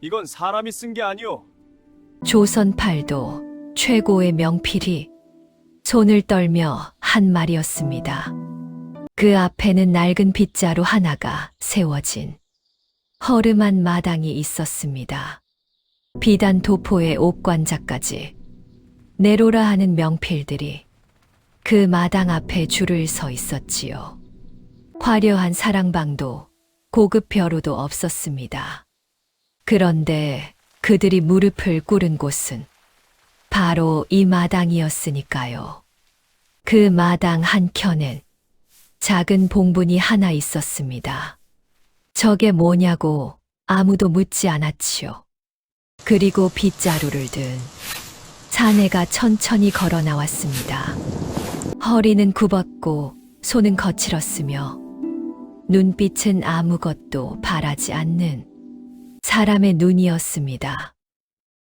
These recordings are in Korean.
이건 사람이 쓴 게 아니오. 조선팔도 최고의 명필이 손을 떨며 한 말이었습니다. 그 앞에는 낡은 빗자루 하나가 세워진 허름한 마당이 있었습니다. 비단 도포의 옥관자까지 내로라 하는 명필들이 그 마당 앞에 줄을 서 있었지요. 화려한 사랑방도 고급 벼루도 없었습니다. 그런데 그들이 무릎을 꿇은 곳은 바로 이 마당이었으니까요. 그 마당 한켠엔 작은 봉분이 하나 있었습니다. 저게 뭐냐고 아무도 묻지 않았지요. 그리고 빗자루를 든 사내가 천천히 걸어 나왔습니다. 허리는 굽었고 손은 거칠었으며 눈빛은 아무것도 바라지 않는 사람의 눈이었습니다.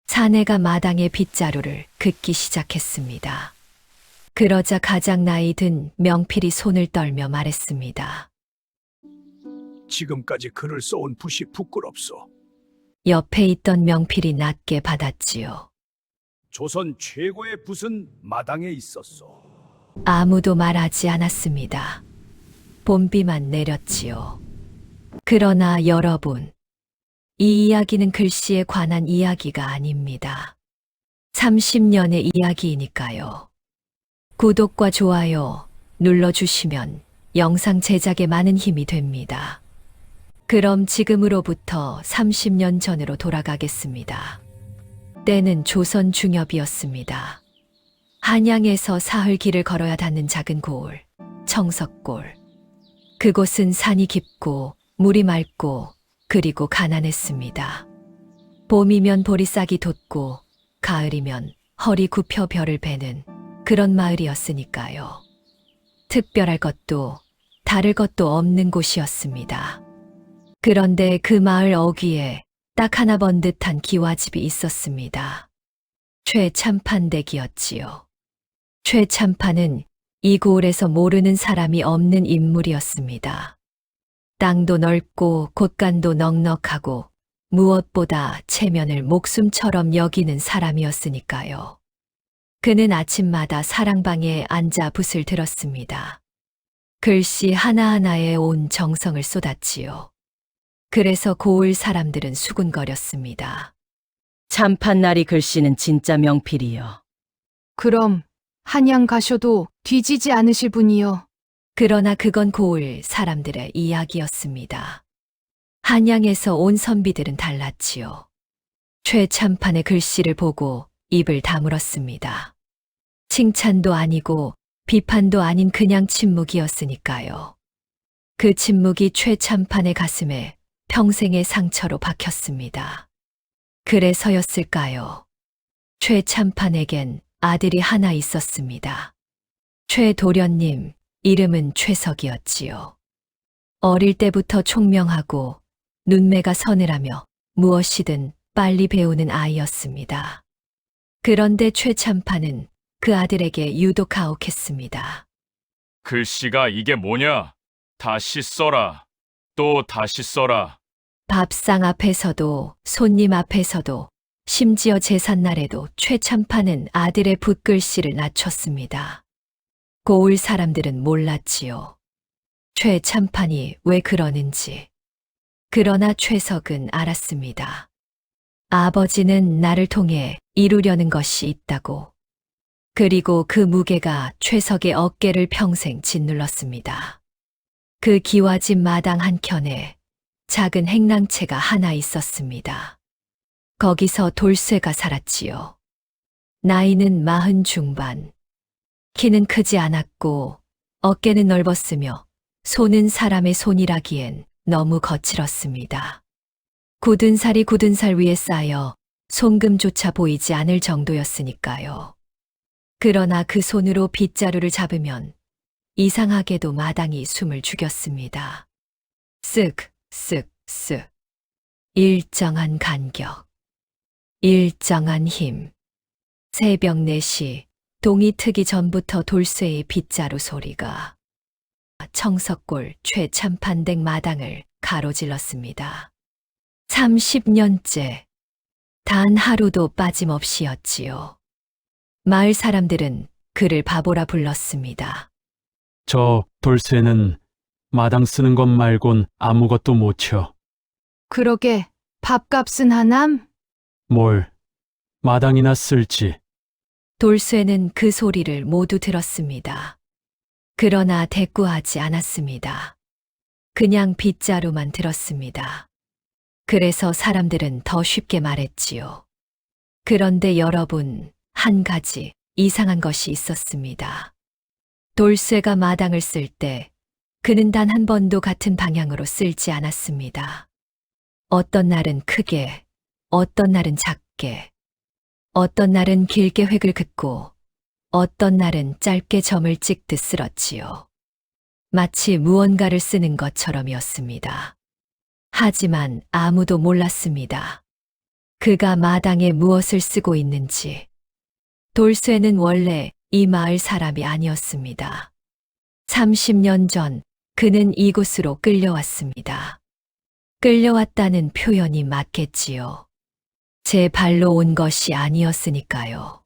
사내가 마당에 빗자루를 긋기 시작했습니다. 그러자 가장 나이 든 명필이 손을 떨며 말했습니다. 지금까지 글을 써온 붓이 부끄럽소. 옆에 있던 명필이 낮게 받았지요. 조선 최고의 붓은 마당에 있었소. 아무도 말하지 않았습니다. 봄비만 내렸지요. 그러나 여러분, 이 이야기는 글씨에 관한 이야기가 아닙니다. 30년의 이야기이니까요. 구독과 좋아요 눌러주시면 영상 제작에 많은 힘이 됩니다. 그럼 지금으로부터 30년 전으로 돌아가겠습니다. 때는 조선 중엽이었습니다. 한양에서 사흘 길을 걸어야 닿는 작은 고을, 청석골. 그곳은 산이 깊고 물이 맑고 그리고 가난했습니다. 봄이면 보리싹이 돋고 가을이면 허리 굽혀 별을 베는 그런 마을이었으니까요. 특별할 것도 다를 것도 없는 곳이었습니다. 그런데 그 마을 어귀에 딱 하나 번듯한 기와집이 있었습니다. 최참판댁이었지요. 최참판은 이 고을에서 모르는 사람이 없는 인물이었습니다. 땅도 넓고 곳간도 넉넉하고 무엇보다 체면을 목숨처럼 여기는 사람이었으니까요. 그는 아침마다 사랑방에 앉아 붓을 들었습니다. 글씨 하나하나에 온 정성을 쏟았지요. 그래서 고을 사람들은 수군거렸습니다. 참판나리 글씨는 진짜 명필이요. 그럼 한양 가셔도 뒤지지 않으실 분이요. 그러나 그건 고을 사람들의 이야기였습니다. 한양에서 온 선비들은 달랐지요. 최참판의 글씨를 보고 입을 다물었습니다. 칭찬도 아니고 비판도 아닌 그냥 침묵이었으니까요. 그 침묵이 최참판의 가슴에 평생의 상처로 박혔습니다. 그래서였을까요? 최참판에겐 아들이 하나 있었습니다. 최도련님, 이름은 최석이었지요. 어릴 때부터 총명하고 눈매가 서늘하며 무엇이든 빨리 배우는 아이였습니다. 그런데 최참판은 그 아들에게 유독 가혹했습니다. 글씨가 이게 뭐냐? 다시 써라. 또 다시 써라. 밥상 앞에서도 손님 앞에서도 심지어 제삿날에도 최참판은 아들의 붓글씨를 낮췄습니다. 고을 사람들은 몰랐지요. 최참판이 왜 그러는지. 그러나 최석은 알았습니다. 아버지는 나를 통해 이루려는 것이 있다고. 그리고 그 무게가 최석의 어깨를 평생 짓눌렀습니다. 그 기와집 마당 한켠에 작은 행랑채가 하나 있었습니다. 거기서 돌쇠가 살았지요. 나이는 40 중반. 키는 크지 않았고 어깨는 넓었으며 손은 사람의 손이라기엔 너무 거칠었습니다. 굳은 살이 굳은 살 위에 쌓여 손금조차 보이지 않을 정도였으니까요. 그러나 그 손으로 빗자루를 잡으면 이상하게도 마당이 숨을 죽였습니다. 쓱, 쓱, 쓱. 일정한 간격. 일정한 힘. 새벽 4시 동이 트기 전부터 돌쇠의 빗자루 소리가 청석골 최참판댁 마당을 가로질렀습니다. 30년째 단 하루도 빠짐없이였지요. 마을 사람들은 그를 바보라 불렀습니다. 저 돌쇠는 마당 쓰는 것 말곤 아무것도 못 쳐. 그러게 밥값은 하남? 뭘 마당이나 쓸지. 돌쇠는 그 소리를 모두 들었습니다. 그러나 대꾸하지 않았습니다. 그냥 빗자루만 들었습니다. 그래서 사람들은 더 쉽게 말했지요. 그런데 여러분, 한 가지 이상한 것이 있었습니다. 돌쇠가 마당을 쓸 때 그는 단 한 번도 같은 방향으로 쓸지 않았습니다. 어떤 날은 크게, 어떤 날은 작게, 어떤 날은 길게 획을 긋고 어떤 날은 짧게 점을 찍듯 쓸었지요. 마치 무언가를 쓰는 것처럼이었습니다. 하지만 아무도 몰랐습니다. 그가 마당에 무엇을 쓰고 있는지. 돌쇠는 원래 이 마을 사람이 아니었습니다. 30년 전 그는 이곳으로 끌려왔습니다. 끌려왔다는 표현이 맞겠지요. 제 발로 온 것이 아니었으니까요.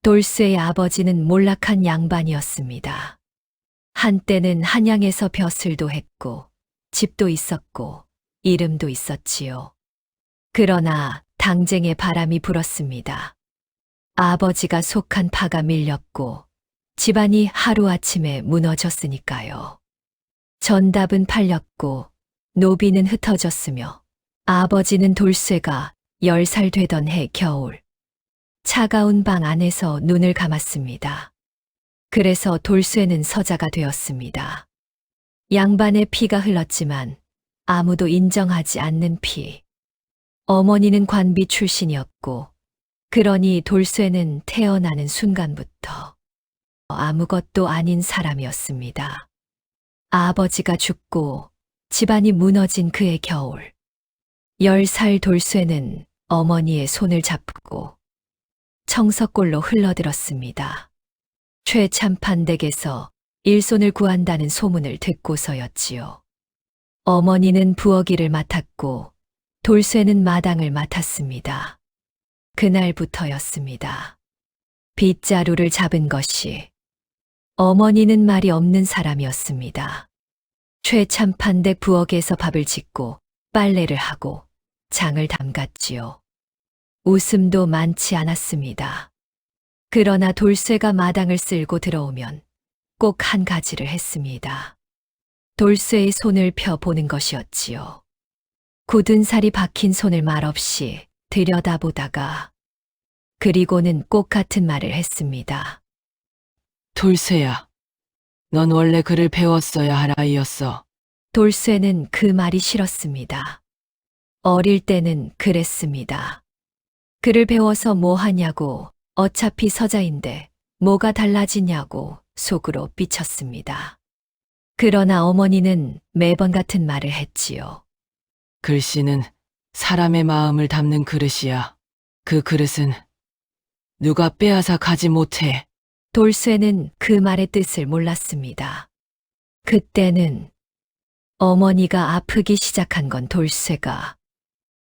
돌쇠의 아버지는 몰락한 양반이었습니다. 한때는 한양에서 벼슬도 했고 집도 있었고 이름도 있었지요. 그러나 당쟁의 바람이 불었습니다. 아버지가 속한 파가 밀렸고 집안이 하루아침에 무너졌으니까요. 전답은 팔렸고 노비는 흩어졌으며 아버지는 돌쇠가 10살 되던 해 겨울 차가운 방 안에서 눈을 감았습니다. 그래서 돌쇠는 서자가 되었습니다. 양반의 피가 흘렀지만 아무도 인정하지 않는 피. 어머니는 관비 출신이었고 그러니 돌쇠는 태어나는 순간부터 아무것도 아닌 사람이었습니다. 아버지가 죽고 집안이 무너진 그해 겨울 10살 돌쇠는 어머니의 손을 잡고 청석골로 흘러들었습니다. 최참판 댁에서 일손을 구한다는 소문을 듣고서였지요. 어머니는 부엌일을 맡았고 돌쇠는 마당을 맡았습니다. 그날부터였습니다. 빗자루를 잡은 것이. 어머니는 말이 없는 사람이었습니다. 최참판댁 부엌에서 밥을 짓고 빨래를 하고 장을 담갔지요. 웃음도 많지 않았습니다. 그러나 돌쇠가 마당을 쓸고 들어오면 꼭 한 가지를 했습니다. 돌쇠의 손을 펴보는 것이었지요. 굳은 살이 박힌 손을 말없이 들여다보다가 그리고는 꼭 같은 말을 했습니다. 돌쇠야, 넌 원래 글을 배웠어야 할 아이였어. 돌쇠는 그 말이 싫었습니다. 어릴 때는 그랬습니다. 글을 배워서 뭐 하냐고, 어차피 서자인데 뭐가 달라지냐고 속으로 삐쳤습니다. 그러나 어머니는 매번 같은 말을 했지요. 글씨는 사람의 마음을 담는 그릇이야. 그 그릇은 누가 빼앗아 가지 못해. 돌쇠는 그 말의 뜻을 몰랐습니다. 그때는 어머니가 아프기 시작한 건 돌쇠가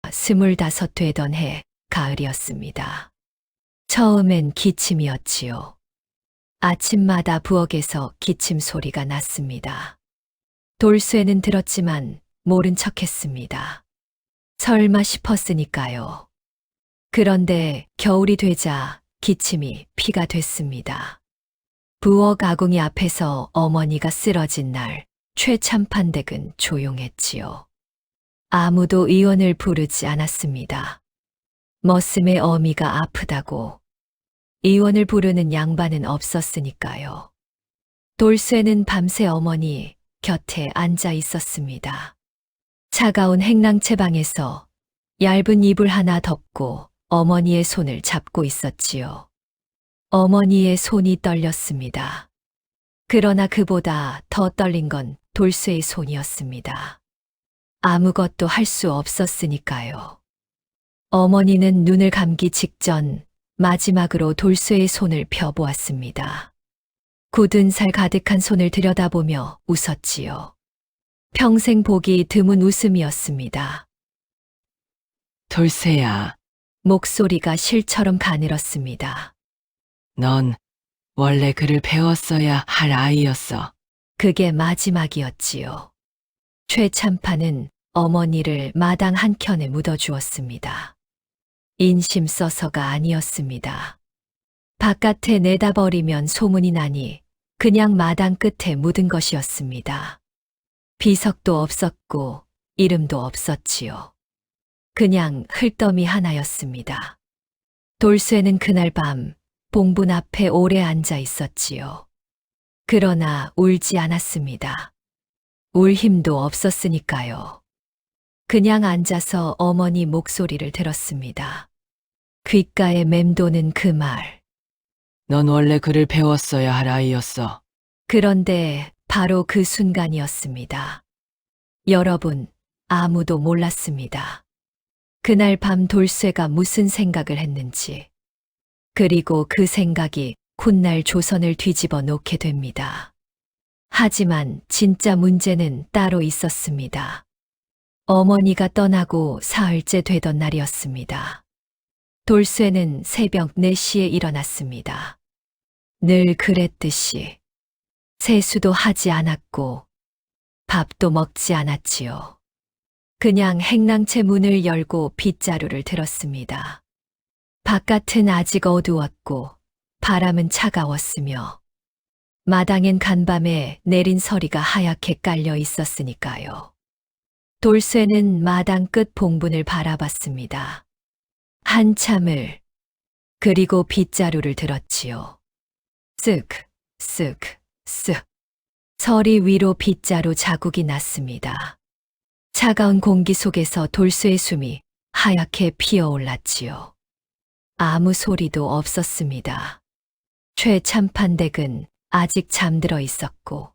25 되던 해 가을이었습니다. 처음엔 기침이었지요. 아침마다 부엌에서 기침 소리가 났습니다. 돌쇠는 들었지만 모른 척했습니다. 설마 싶었으니까요. 그런데 겨울이 되자 기침이 피가 됐습니다. 부엌 아궁이 앞에서 어머니가 쓰러진 날 최참판댁은 조용했지요. 아무도 의원을 부르지 않았습니다. 머슴의 어미가 아프다고 의원을 부르는 양반은 없었으니까요. 돌쇠는 밤새 어머니 곁에 앉아 있었습니다. 차가운 행랑채방에서 얇은 이불 하나 덮고 어머니의 손을 잡고 있었지요. 어머니의 손이 떨렸습니다. 그러나 그보다 더 떨린 건 돌쇠의 손이었습니다. 아무것도 할 수 없었으니까요. 어머니는 눈을 감기 직전 마지막으로 돌쇠의 손을 펴보았습니다. 굳은 살 가득한 손을 들여다보며 웃었지요. 평생 보기 드문 웃음이었습니다. 돌쇠야, 목소리가 실처럼 가늘었습니다. 넌 원래 글을 배웠어야 할 아이였어. 그게 마지막이었지요. 최참판은 어머니를 마당 한켠에 묻어주었습니다. 인심 써서가 아니었습니다. 바깥에 내다버리면 소문이 나니 그냥 마당 끝에 묻은 것이었습니다. 비석도 없었고 이름도 없었지요. 그냥 흙더미 하나였습니다. 돌쇠는 그날 밤 봉분 앞에 오래 앉아 있었지요. 그러나 울지 않았습니다. 울 힘도 없었으니까요. 그냥 앉아서 어머니 목소리를 들었습니다. 귓가에 맴도는 그 말. 넌 원래 글을 배웠어야 할 아이였어. 그런데 바로 그 순간이었습니다. 여러분, 아무도 몰랐습니다. 그날 밤 돌쇠가 무슨 생각을 했는지. 그리고 그 생각이 훗날 조선을 뒤집어 놓게 됩니다. 하지만 진짜 문제는 따로 있었습니다. 어머니가 떠나고 사흘째 되던 날이었습니다. 돌쇠는 새벽 4시에 일어났습니다. 늘 그랬듯이 세수도 하지 않았고 밥도 먹지 않았지요. 그냥 행랑채 문을 열고 빗자루를 들었습니다. 바깥은 아직 어두웠고 바람은 차가웠으며 마당엔 간밤에 내린 서리가 하얗게 깔려 있었으니까요. 돌쇠는 마당 끝 봉분을 바라봤습니다. 한참을, 그리고 빗자루를 들었지요. 쓱, 쓱, 쓱. 서리 위로 빗자루 자국이 났습니다. 차가운 공기 속에서 돌쇠의 숨이 하얗게 피어올랐지요. 아무 소리도 없었습니다. 최참판댁은 아직 잠들어 있었고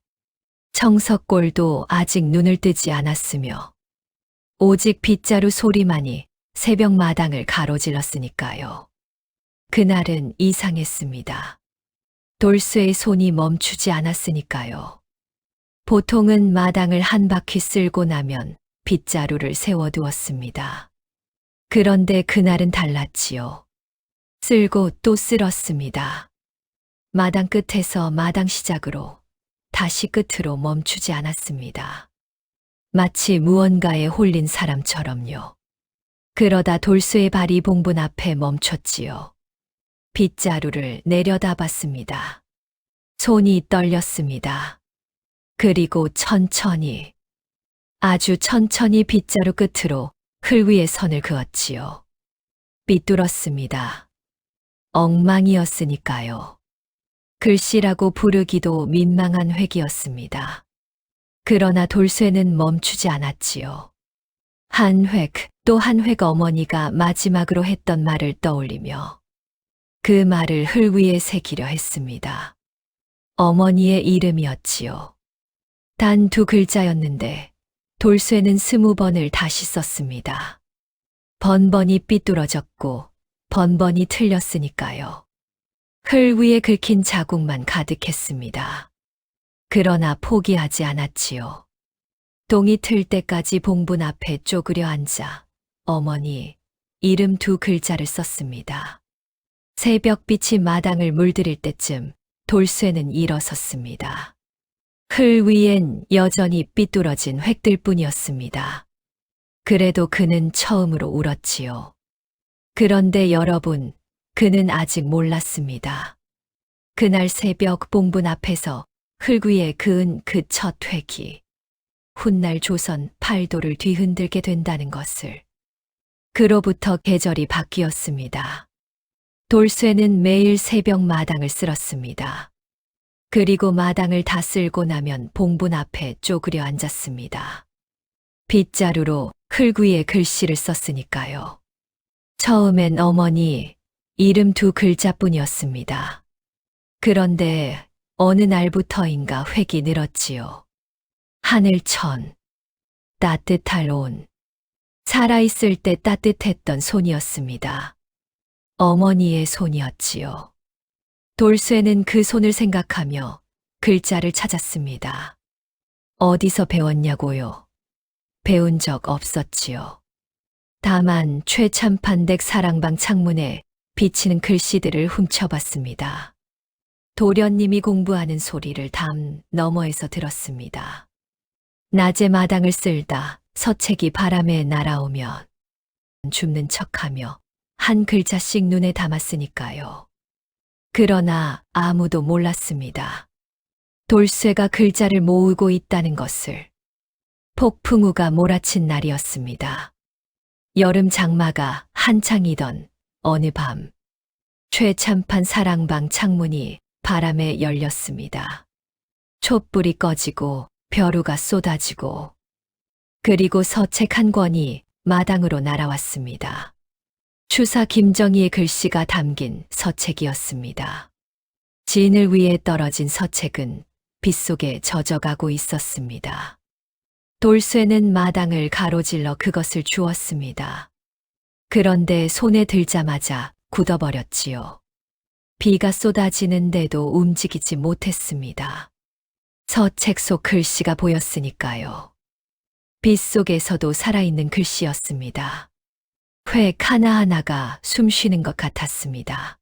청석골도 아직 눈을 뜨지 않았으며 오직 빗자루 소리만이 새벽 마당을 가로질렀으니까요. 그날은 이상했습니다. 돌쇠의 손이 멈추지 않았으니까요. 보통은 마당을 한 바퀴 쓸고 나면 빗자루를 세워두었습니다. 그런데 그날은 달랐지요. 쓸고 또 쓸었습니다. 마당 끝에서 마당 시작으로 다시 끝으로 멈추지 않았습니다. 마치 무언가에 홀린 사람처럼요. 그러다 돌쇠의 발이 봉분 앞에 멈췄지요. 빗자루를 내려다봤습니다. 손이 떨렸습니다. 그리고 천천히, 아주 천천히 빗자루 끝으로 흘 위에 선을 그었지요. 삐뚤었습니다. 엉망이었으니까요. 글씨라고 부르기도 민망한 획이었습니다. 그러나 돌쇠는 멈추지 않았지요. 한 획, 또 한 획 어머니가 마지막으로 했던 말을 떠올리며 그 말을 흘 위에 새기려 했습니다. 어머니의 이름이었지요. 단 2글자였는데 돌쇠는 20번을 다시 썼습니다. 번번이 삐뚤어졌고 번번이 틀렸으니까요. 흘 위에 긁힌 자국만 가득했습니다. 그러나 포기하지 않았지요. 동이 틀 때까지 봉분 앞에 쪼그려 앉아 어머니 이름 2글자를 썼습니다. 새벽빛이 마당을 물들일 때쯤 돌쇠는 일어섰습니다. 흘 위엔 여전히 삐뚤어진 획들뿐이었습니다. 그래도 그는 처음으로 울었지요. 그런데 여러분, 그는 아직 몰랐습니다. 그날 새벽 봉분 앞에서 흘 위에 그은 그 첫 획이 훗날 조선 팔도를 뒤흔들게 된다는 것을. 그로부터 계절이 바뀌었습니다. 돌쇠는 매일 새벽 마당을 쓸었습니다. 그리고 마당을 다 쓸고 나면 봉분 앞에 쪼그려 앉았습니다. 빗자루로 흘 위에 글씨를 썼으니까요. 처음엔 어머니 이름 2글자뿐이었습니다. 그런데 어느 날부터인가 획이 늘었지요. 하늘천, 따뜻할 온, 살아있을 때 따뜻했던 손이었습니다. 어머니의 손이었지요. 돌쇠는 그 손을 생각하며 글자를 찾았습니다. 어디서 배웠냐고요? 배운 적 없었지요. 다만 최참판댁 사랑방 창문에 비치는 글씨들을 훔쳐봤습니다. 도련님이 공부하는 소리를 담 너머에서 들었습니다. 낮에 마당을 쓸다 서책이 바람에 날아오면 줍는 척하며 한 글자씩 눈에 담았으니까요. 그러나 아무도 몰랐습니다. 돌쇠가 글자를 모으고 있다는 것을. 폭풍우가 몰아친 날이었습니다. 여름 장마가 한창이던 어느 밤, 최참판 사랑방 창문이 바람에 열렸습니다. 촛불이 꺼지고 벼루가 쏟아지고 그리고 서책 한 권이 마당으로 날아왔습니다. 추사 김정희의 글씨가 담긴 서책이었습니다. 진을 위에 떨어진 서책은 빗속에 젖어가고 있었습니다. 돌쇠는 마당을 가로질러 그것을 주었습니다. 그런데 손에 들자마자 굳어버렸지요. 비가 쏟아지는데도 움직이지 못했습니다. 서책 속 글씨가 보였으니까요. 빗속에서도 살아있는 글씨였습니다. 획 하나하나가 숨 쉬는 것 같았습니다.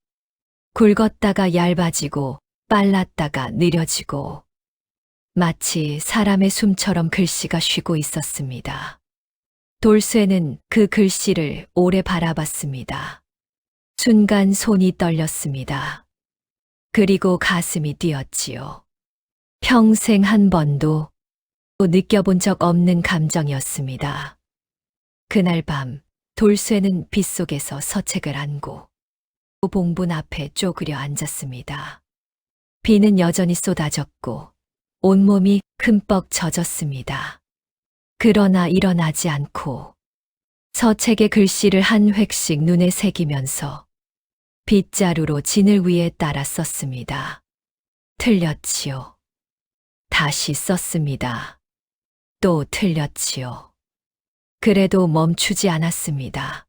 굵었다가 얇아지고 빨랐다가 느려지고 마치 사람의 숨처럼 글씨가 쉬고 있었습니다. 돌쇠는 그 글씨를 오래 바라봤습니다. 순간 손이 떨렸습니다. 그리고 가슴이 뛰었지요. 평생 한 번도 느껴본 적 없는 감정이었습니다. 그날 밤 돌쇠는 빗속에서 서책을 안고 봉분 앞에 쪼그려 앉았습니다. 비는 여전히 쏟아졌고 온몸이 흠뻑 젖었습니다. 그러나 일어나지 않고 서책의 글씨를 한 획씩 눈에 새기면서 빗자루로 진을 위에 따라 썼습니다. 틀렸지요. 다시 썼습니다. 또 틀렸지요. 그래도 멈추지 않았습니다.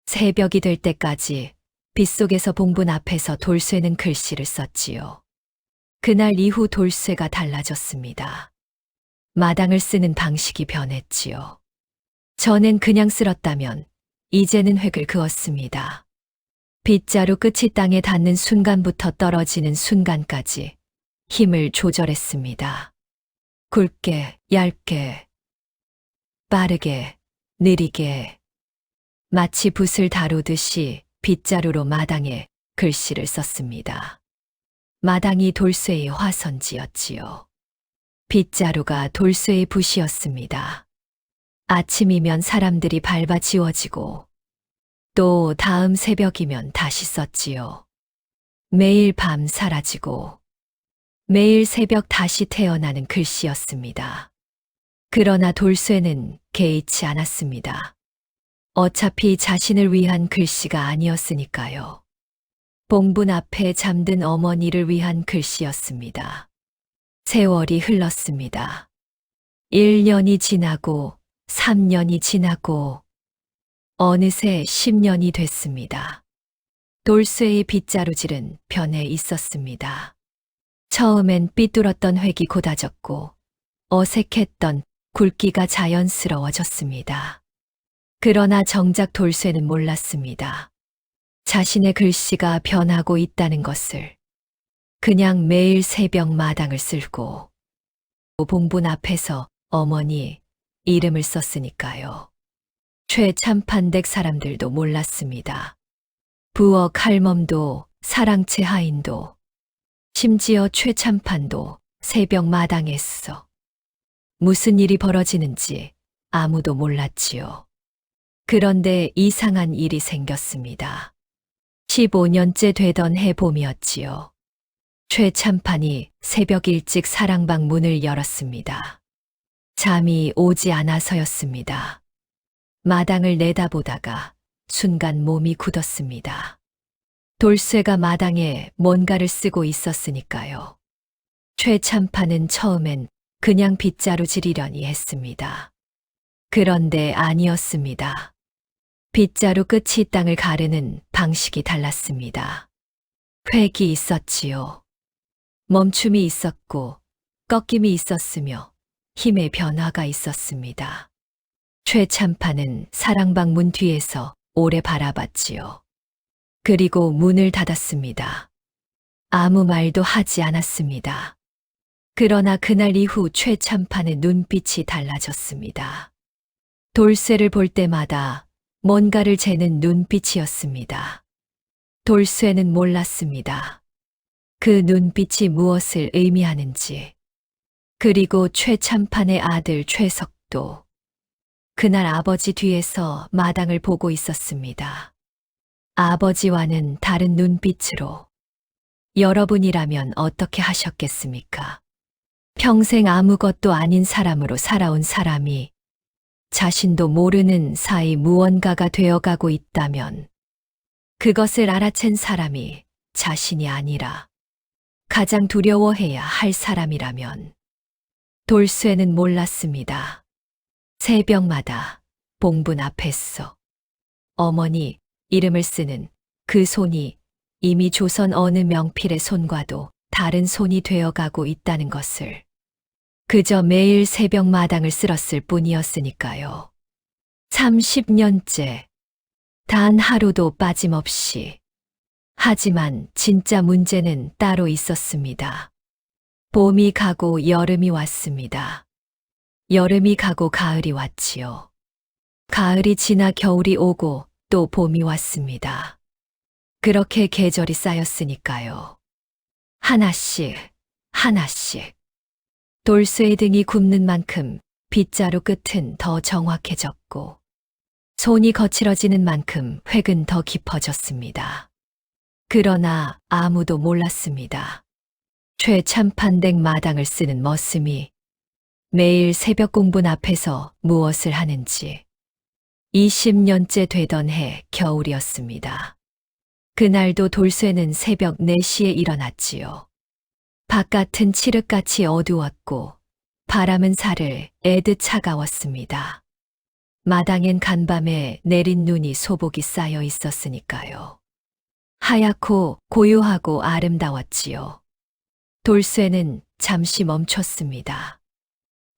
새벽이 될 때까지 빗속에서 봉분 앞에서 돌쇠는 글씨를 썼지요. 그날 이후 돌쇠가 달라졌습니다. 마당을 쓰는 방식이 변했지요. 전엔 그냥 쓸었다면 이제는 획을 그었습니다. 빗자루 끝이 땅에 닿는 순간부터 떨어지는 순간까지 힘을 조절했습니다. 굵게, 얇게, 빠르게, 느리게, 마치 붓을 다루듯이 빗자루로 마당에 글씨를 썼습니다. 마당이 돌쇠의 화선지였지요. 빗자루가 돌쇠의 붓이었습니다. 아침이면 사람들이 밟아 지워지고 또 다음 새벽이면 다시 썼지요. 매일 밤 사라지고 매일 새벽 다시 태어나는 글씨였습니다. 그러나 돌쇠는 개의치 않았습니다. 어차피 자신을 위한 글씨가 아니었으니까요. 봉분 앞에 잠든 어머니를 위한 글씨였습니다. 세월이 흘렀습니다. 1년이 지나고 3년이 지나고 어느새 10년이 됐습니다. 돌쇠의 빗자루질은 변해 있었습니다. 처음엔 삐뚤었던 획이 고다졌고 어색했던 굵기가 자연스러워졌습니다. 그러나 정작 돌쇠는 몰랐습니다. 자신의 글씨가 변하고 있다는 것을. 그냥 매일 새벽 마당을 쓸고 봉분 앞에서 어머니 이름을 썼으니까요. 최참판댁 사람들도 몰랐습니다. 부엌 할멈도 사랑채 하인도 심지어 최참판도 새벽 마당에 써. 무슨 일이 벌어지는지 아무도 몰랐지요. 그런데 이상한 일이 생겼습니다. 15년째 되던 해봄이었지요. 최참판이 새벽 일찍 사랑방 문을 열었습니다. 잠이 오지 않아서였습니다. 마당을 내다보다가 순간 몸이 굳었습니다. 돌쇠가 마당에 뭔가를 쓰고 있었으니까요. 최참판은 처음엔 그냥 빗자루 지리려니 했습니다. 그런데 아니었습니다. 빗자루 끝이 땅을 가르는 방식이 달랐습니다. 획이 있었지요. 멈춤이 있었고 꺾임이 있었으며 힘의 변화가 있었습니다. 최참판은 사랑방 문 뒤에서 오래 바라봤지요. 그리고 문을 닫았습니다. 아무 말도 하지 않았습니다. 그러나 그날 이후 최참판의 눈빛이 달라졌습니다. 돌쇠를 볼 때마다 뭔가를 재는 눈빛이었습니다. 돌쇠는 몰랐습니다. 그 눈빛이 무엇을 의미하는지. 그리고 최참판의 아들 최석도 그날 아버지 뒤에서 마당을 보고 있었습니다. 아버지와는 다른 눈빛으로. 여러분이라면 어떻게 하셨겠습니까? 평생 아무것도 아닌 사람으로 살아온 사람이 자신도 모르는 사이 무언가가 되어가고 있다면 그것을 알아챈 사람이 자신이 아니라 가장 두려워해야 할 사람이라면 돌쇠는 몰랐습니다. 새벽마다 봉분 앞에서 어머니 이름을 쓰는 그 손이 이미 조선 어느 명필의 손과도 다른 손이 되어가고 있다는 것을. 그저 매일 새벽 마당을 쓸었을 뿐이었으니까요. 30년째 단 하루도 빠짐없이. 하지만 진짜 문제는 따로 있었습니다. 봄이 가고 여름이 왔습니다. 여름이 가고 가을이 왔지요. 가을이 지나 겨울이 오고 또 봄이 왔습니다. 그렇게 계절이 쌓였으니까요. 하나씩, 하나씩. 돌쇠의 등이 굽는 만큼 빗자루 끝은 더 정확해졌고, 손이 거칠어지는 만큼 획은 더 깊어졌습니다. 그러나 아무도 몰랐습니다. 최참판댁 마당을 쓰는 머슴이 매일 새벽 공분 앞에서 무엇을 하는지. 20년째 되던 해 겨울이었습니다. 그날도 돌쇠는 새벽 4시에 일어났지요. 바깥은 칠흑같이 어두웠고 바람은 살을 애듯 차가웠습니다. 마당엔 간밤에 내린 눈이 소복이 쌓여 있었으니까요. 하얗고 고요하고 아름다웠지요. 돌쇠는 잠시 멈췄습니다.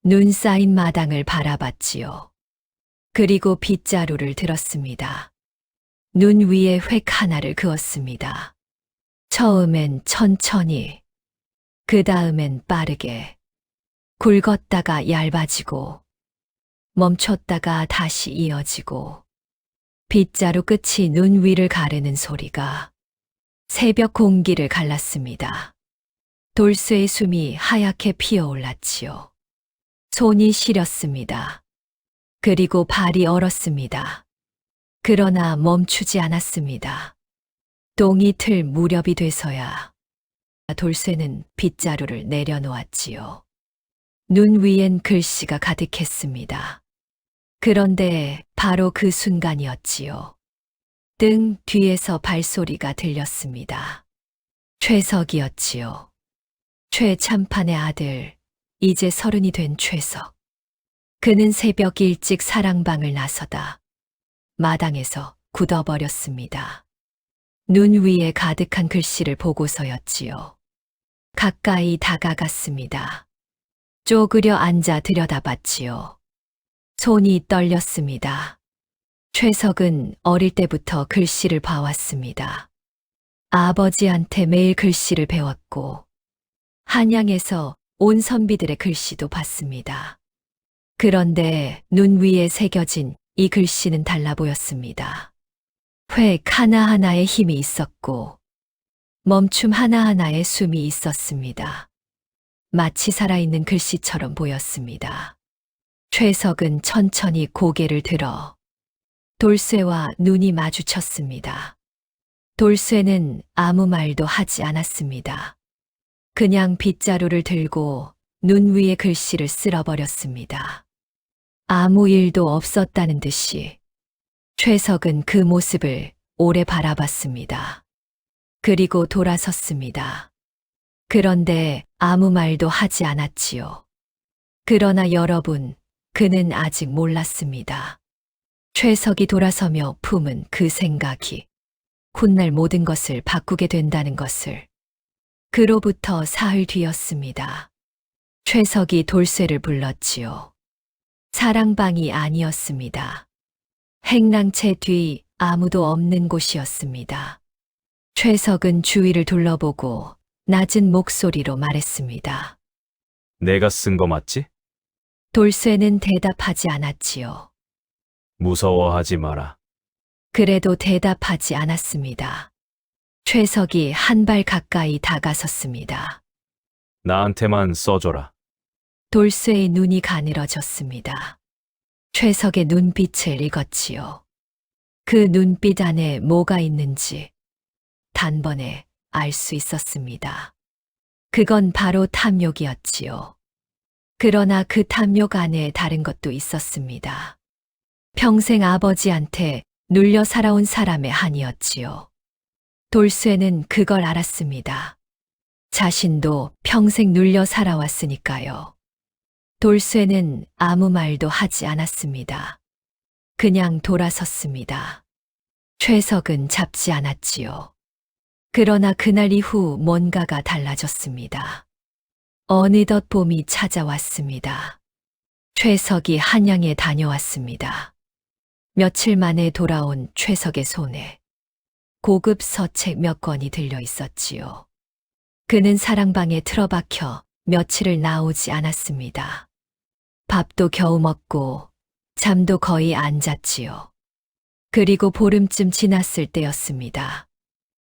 눈 쌓인 마당을 바라봤지요. 그리고 빗자루를 들었습니다. 눈 위에 획 하나를 그었습니다. 처음엔 천천히, 그 다음엔 빠르게, 굵었다가 얇아지고, 멈췄다가 다시 이어지고, 빗자루 끝이 눈 위를 가르는 소리가 새벽 공기를 갈랐습니다. 돌쇠의 숨이 하얗게 피어올랐지요. 손이 시렸습니다. 그리고 발이 얼었습니다. 그러나 멈추지 않았습니다. 똥이 틀 무렵이 돼서야 돌쇠는 빗자루를 내려놓았지요. 눈 위엔 글씨가 가득했습니다. 그런데 바로 그 순간이었지요. 등 뒤에서 발소리가 들렸습니다. 최석이었지요. 최참판의 아들, 이제 30이 된 최석. 그는 새벽 일찍 사랑방을 나서다 마당에서 굳어버렸습니다. 눈 위에 가득한 글씨를 보고서였지요. 가까이 다가갔습니다. 쪼그려 앉아 들여다봤지요. 손이 떨렸습니다. 최석은 어릴 때부터 글씨를 봐왔습니다. 아버지한테 매일 글씨를 배웠고 한양에서 온 선비들의 글씨도 봤습니다. 그런데 눈 위에 새겨진 이 글씨는 달라 보였습니다. 획 하나하나에 힘이 있었고 멈춤 하나하나에 숨이 있었습니다. 마치 살아있는 글씨처럼 보였습니다. 최석은 천천히 고개를 들어 돌쇠와 눈이 마주쳤습니다. 돌쇠는 아무 말도 하지 않았습니다. 그냥 빗자루를 들고 눈 위에 글씨를 쓸어버렸습니다. 아무 일도 없었다는 듯이 최석은 그 모습을 오래 바라봤습니다. 그리고 돌아섰습니다. 그런데 아무 말도 하지 않았지요. 그러나 여러분, 그는 아직 몰랐습니다. 최석이 돌아서며 품은 그 생각이 훗날 모든 것을 바꾸게 된다는 것을. 그로부터 사흘 뒤였습니다. 최석이 돌쇠를 불렀지요. 사랑방이 아니었습니다. 행랑채 뒤 아무도 없는 곳이었습니다. 최석은 주위를 둘러보고 낮은 목소리로 말했습니다. 내가 쓴 거 맞지? 돌쇠는 대답하지 않았지요. 무서워하지 마라. 그래도 대답하지 않았습니다. 최석이 한 발 가까이 다가섰습니다. 나한테만 써줘라. 돌쇠의 눈이 가늘어졌습니다. 최석의 눈빛을 읽었지요. 그 눈빛 안에 뭐가 있는지 단번에 알 수 있었습니다. 그건 바로 탐욕이었지요. 그러나 그 탐욕 안에 다른 것도 있었습니다. 평생 아버지한테 눌려 살아온 사람의 한이었지요. 돌쇠는 그걸 알았습니다. 자신도 평생 눌려 살아왔으니까요. 돌쇠는 아무 말도 하지 않았습니다. 그냥 돌아섰습니다. 최석은 잡지 않았지요. 그러나 그날 이후 뭔가가 달라졌습니다. 어느덧 봄이 찾아왔습니다. 최석이 한양에 다녀왔습니다. 며칠 만에 돌아온 최석의 손에 고급 서책 몇 권이 들려 있었지요. 그는 사랑방에 틀어박혀 며칠을 나오지 않았습니다. 밥도 겨우 먹고 잠도 거의 안 잤지요. 그리고 보름쯤 지났을 때였습니다.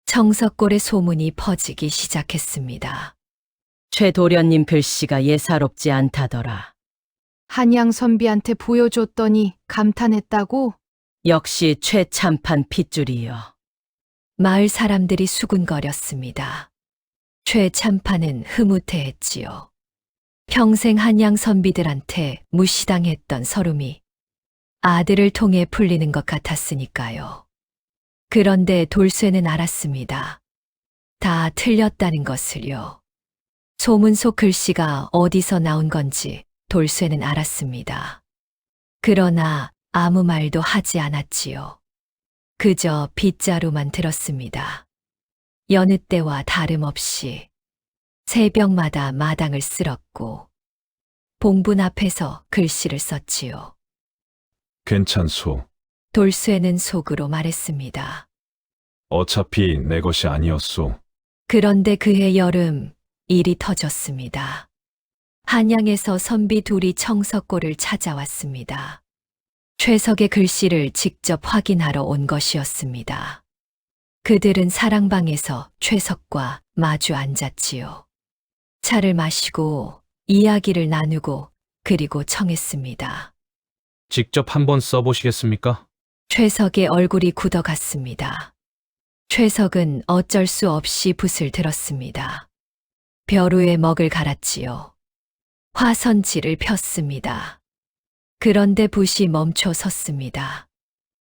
청석골의 소문이 퍼지기 시작했습니다. 최도련님 글씨가 예사롭지 않다더라. 한양 선비한테 보여줬더니 감탄했다고? 역시 최참판 핏줄이여. 마을 사람들이 수군거렸습니다. 최참판은 흐뭇해했지요. 평생 한양 선비들한테 무시당했던 서름이 아들을 통해 풀리는 것 같았으니까요. 그런데 돌쇠는 알았습니다. 다 틀렸다는 것을요. 소문 속 글씨가 어디서 나온 건지 돌쇠는 알았습니다. 그러나 아무 말도 하지 않았지요. 그저 빗자루만 들었습니다. 여느 때와 다름없이 새벽마다 마당을 쓸었고 봉분 앞에서 글씨를 썼지요. 괜찮소. 돌쇠는 속으로 말했습니다. 어차피 내 것이 아니었소. 그런데 그해 여름 일이 터졌습니다. 한양에서 선비 둘이 청석골을 찾아왔습니다. 최석의 글씨를 직접 확인하러 온 것이었습니다. 그들은 사랑방에서 최석과 마주 앉았지요. 차를 마시고 이야기를 나누고 그리고 청했습니다. 직접 한번 써보시겠습니까? 최석의 얼굴이 굳어갔습니다. 최석은 어쩔 수 없이 붓을 들었습니다. 벼루에 먹을 갈았지요. 화선지를 폈습니다. 그런데 붓이 멈춰 섰습니다.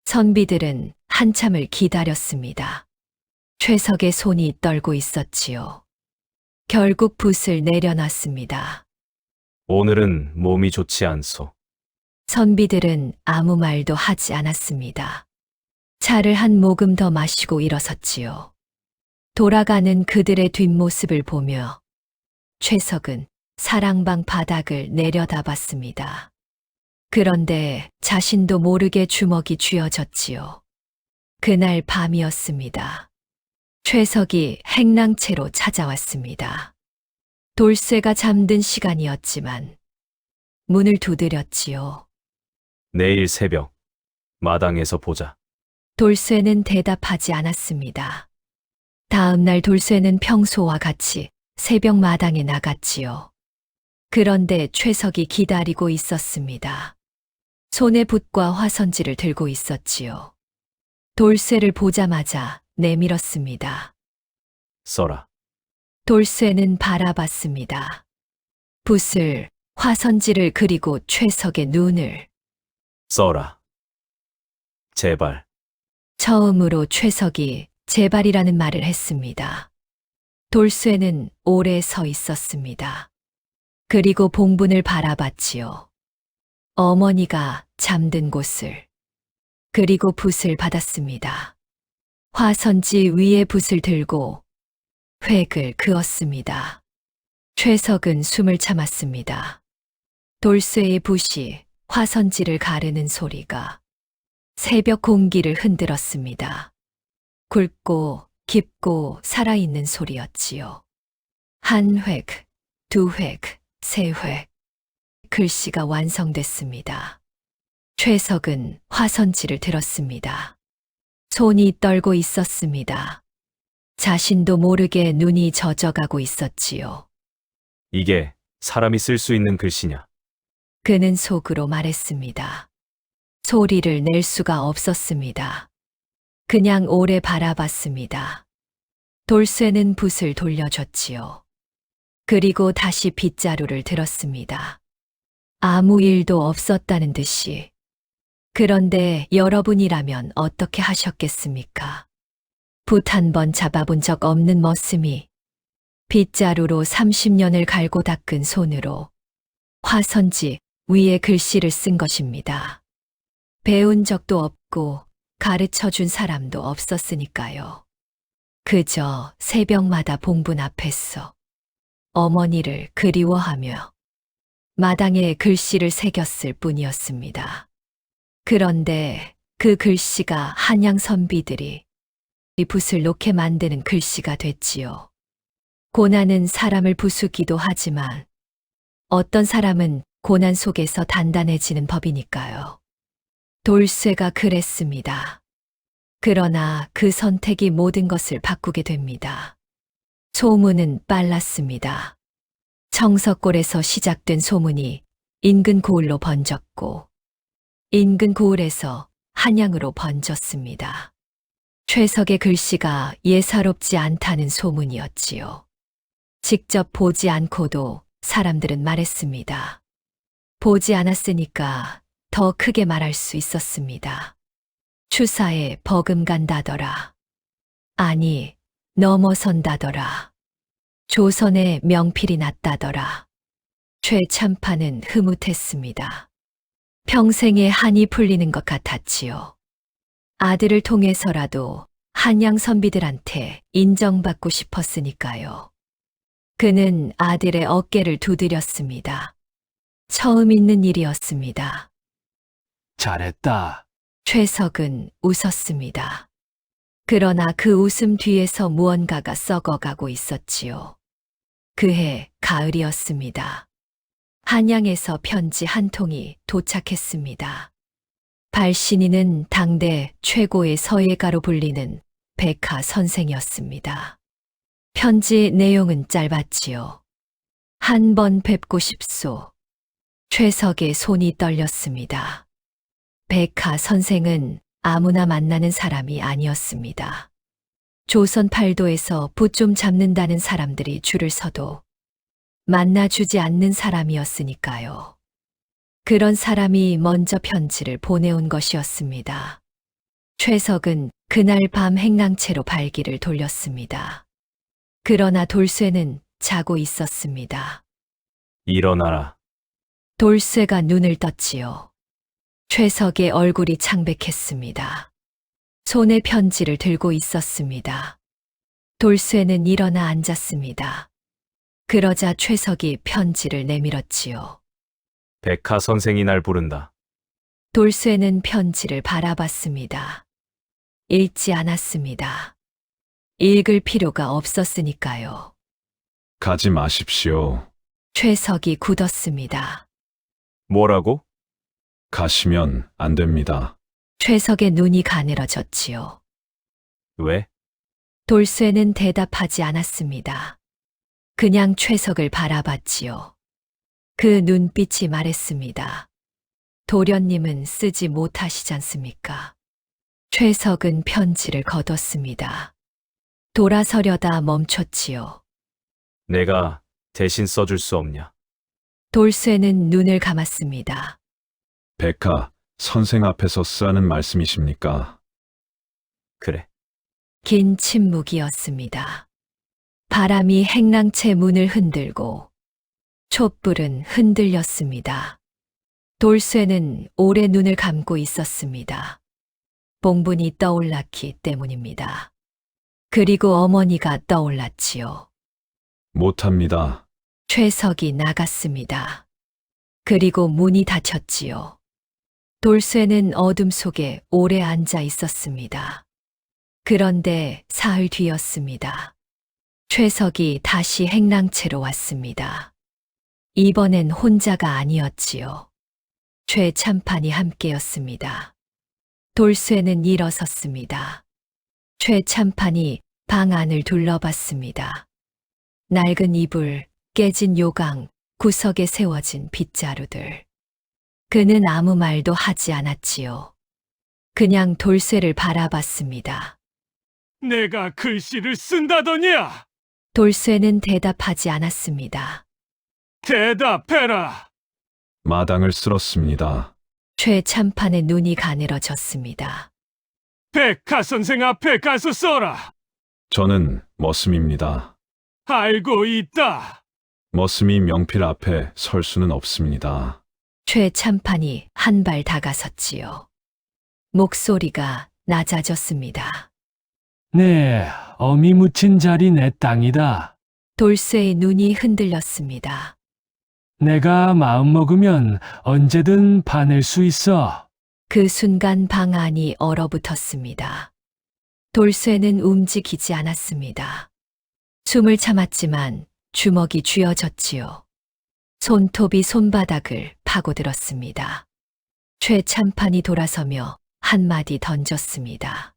선비들은 한참을 기다렸습니다. 최석의 손이 떨고 있었지요. 결국 붓을 내려놨습니다. 오늘은 몸이 좋지 않소. 선비들은 아무 말도 하지 않았습니다. 차를 한 모금 더 마시고 일어섰지요. 돌아가는 그들의 뒷모습을 보며 최석은 사랑방 바닥을 내려다봤습니다. 그런데 자신도 모르게 주먹이 쥐어졌지요. 그날 밤이었습니다. 최석이 행랑채로 찾아왔습니다. 돌쇠가 잠든 시간이었지만 문을 두드렸지요. 내일 새벽 마당에서 보자. 돌쇠는 대답하지 않았습니다. 다음 날 돌쇠는 평소와 같이 새벽 마당에 나갔지요. 그런데 최석이 기다리고 있었습니다. 손에 붓과 화선지를 들고 있었지요. 돌쇠를 보자마자 내밀었습니다. 써라. 돌쇠는 바라봤습니다. 붓을, 화선지를 그리고 최석의 눈을. 써라. 제발. 처음으로 최석이 제발이라는 말을 했습니다. 돌쇠는 오래 서 있었습니다. 그리고 봉분을 바라봤지요. 어머니가 잠든 곳을. 그리고 붓을 받았습니다. 화선지 위에 붓을 들고 획을 그었습니다. 최석은 숨을 참았습니다. 돌쇠의 붓이 화선지를 가르는 소리가 새벽 공기를 흔들었습니다. 굵고 깊고 살아있는 소리였지요. 한 획, 두 획, 세 획. 글씨가 완성됐습니다. 최석은 화선지를 들었습니다. 손이 떨고 있었습니다. 자신도 모르게 눈이 젖어가고 있었지요. 이게 사람이 쓸 수 있는 글씨냐? 그는 속으로 말했습니다. 소리를 낼 수가 없었습니다. 그냥 오래 바라봤습니다. 돌쇠는 붓을 돌려줬지요. 그리고 다시 빗자루를 들었습니다. 아무 일도 없었다는 듯이. 그런데 여러분이라면 어떻게 하셨겠습니까? 붓 한 번 잡아본 적 없는 머슴이 빗자루로 30년을 갈고 닦은 손으로 화선지 위에 글씨를 쓴 것입니다. 배운 적도 없고 가르쳐 준 사람도 없었으니까요. 그저 새벽마다 봉분 앞에서 어머니를 그리워하며 마당에 글씨를 새겼을 뿐이었습니다. 그런데 그 글씨가 한양 선비들이 이 붓을 놓게 만드는 글씨가 됐지요. 고난은 사람을 부수기도 하지만 어떤 사람은 고난 속에서 단단해지는 법이니까요. 돌쇠가 그랬습니다. 그러나 그 선택이 모든 것을 바꾸게 됩니다. 소문은 빨랐습니다. 청석골에서 시작된 소문이 인근 고을로 번졌고 인근 고을에서 한양으로 번졌습니다. 최석의 글씨가 예사롭지 않다는 소문이었지요. 직접 보지 않고도 사람들은 말했습니다. 보지 않았으니까 더 크게 말할 수 있었습니다. 추사에 버금간다더라. 아니, 넘어선다더라. 조선에 명필이 났다더라. 최참판은 흐뭇했습니다. 평생에 한이 풀리는 것 같았지요. 아들을 통해서라도 한양 선비들한테 인정받고 싶었으니까요. 그는 아들의 어깨를 두드렸습니다. 처음 있는 일이었습니다. 잘했다. 최석은 웃었습니다. 그러나 그 웃음 뒤에서 무언가가 썩어가고 있었지요. 그해 가을이었습니다. 한양에서 편지 한 통이 도착했습니다. 발신인은 당대 최고의 서예가로 불리는 백하 선생이었습니다. 편지 내용은 짧았지요. 한 번 뵙고 싶소. 최석의 손이 떨렸습니다. 백하 선생은 아무나 만나는 사람이 아니었습니다. 조선 팔도에서 붓 좀 잡는다는 사람들이 줄을 서도 만나주지 않는 사람이었으니까요. 그런 사람이 먼저 편지를 보내온 것이었습니다. 최석은 그날 밤 행랑채로 발길을 돌렸습니다. 그러나 돌쇠는 자고 있었습니다. 일어나라. 돌쇠가 눈을 떴지요. 최석의 얼굴이 창백했습니다. 손에 편지를 들고 있었습니다. 돌쇠는 일어나 앉았습니다. 그러자 최석이 편지를 내밀었지요. 백하 선생이 날 부른다. 돌쇠는 편지를 바라봤습니다. 읽지 않았습니다. 읽을 필요가 없었으니까요. 가지 마십시오. 최석이 굳었습니다. 뭐라고? 가시면 안 됩니다. 최석의 눈이 가늘어졌지요. 왜? 돌쇠는 대답하지 않았습니다. 그냥 최석을 바라봤지요. 그 눈빛이 말했습니다. 도련님은 쓰지 못하시잖습니까? 최석은 편지를 거뒀습니다. 돌아서려다 멈췄지요. 내가 대신 써줄 수 없냐? 돌쇠는 눈을 감았습니다. 백하 선생 앞에서 쓰라는 말씀이십니까? 그래. 긴 침묵이었습니다. 바람이 행랑채 문을 흔들고 촛불은 흔들렸습니다. 돌쇠는 오래 눈을 감고 있었습니다. 봉분이 떠올랐기 때문입니다. 그리고 어머니가 떠올랐지요. 못합니다. 최석이 나갔습니다. 그리고 문이 닫혔지요. 돌쇠는 어둠 속에 오래 앉아 있었습니다. 그런데 사흘 뒤였습니다. 최석이 다시 행랑채로 왔습니다. 이번엔 혼자가 아니었지요. 최참판이 함께였습니다. 돌쇠는 일어섰습니다. 최참판이 방 안을 둘러봤습니다. 낡은 이불, 깨진 요강, 구석에 세워진 빗자루들. 그는 아무 말도 하지 않았지요. 그냥 돌쇠를 바라봤습니다. 내가 글씨를 쓴다더냐? 돌쇠는 대답하지 않았습니다. 대답해라. 마당을 쓸었습니다. 최참판의 눈이 가늘어졌습니다. 백하 선생 앞에 가서 써라. 저는 머슴입니다. 알고 있다. 머슴이 명필 앞에 설 수는 없습니다. 최참판이 한 발 다가섰지요. 목소리가 낮아졌습니다. 네, 어미 묻힌 자리 내 땅이다. 돌쇠의 눈이 흔들렸습니다. 내가 마음먹으면 언제든 파낼 수 있어. 그 순간 방 안이 얼어붙었습니다. 돌쇠는 움직이지 않았습니다. 숨을 참았지만 주먹이 쥐어졌지요. 손톱이 손바닥을 파고들었습니다. 최참판이 돌아서며 한마디 던졌습니다.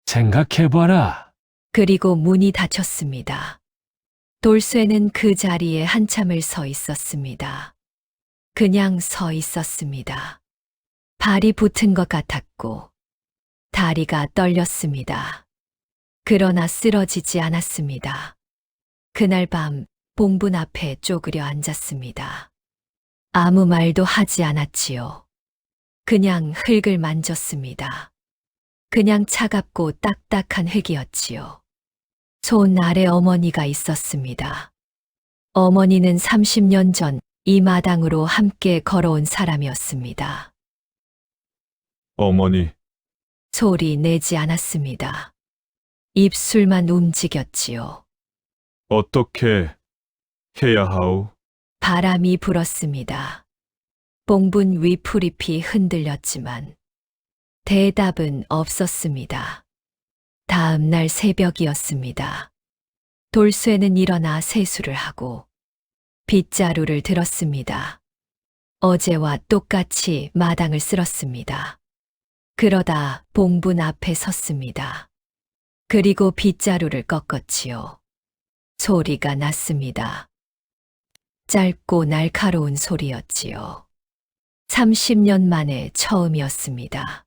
생각해봐라. 그리고 문이 닫혔습니다. 돌쇠는 그 자리에 한참을 서 있었습니다. 그냥 서 있었습니다. 발이 붙은 것 같았고, 다리가 떨렸습니다. 그러나 쓰러지지 않았습니다. 그날 밤 봉분 앞에 쪼그려 앉았습니다. 아무 말도 하지 않았지요. 그냥 흙을 만졌습니다. 그냥 차갑고 딱딱한 흙이었지요. 손 아래 어머니가 있었습니다. 어머니는 30년 전 이 마당으로 함께 걸어온 사람이었습니다. 어머니, 소리 내지 않았습니다. 입술만 움직였지요. 어떻게 해야 하오? 바람이 불었습니다. 봉분 위 풀잎이 흔들렸지만 대답은 없었습니다. 다음 날 새벽이었습니다. 돌쇠는 일어나 세수를 하고 빗자루를 들었습니다. 어제와 똑같이 마당을 쓸었습니다. 그러다 봉분 앞에 섰습니다. 그리고 빗자루를 꺾었지요. 소리가 났습니다. 짧고 날카로운 소리였지요. 30년 만에 처음이었습니다.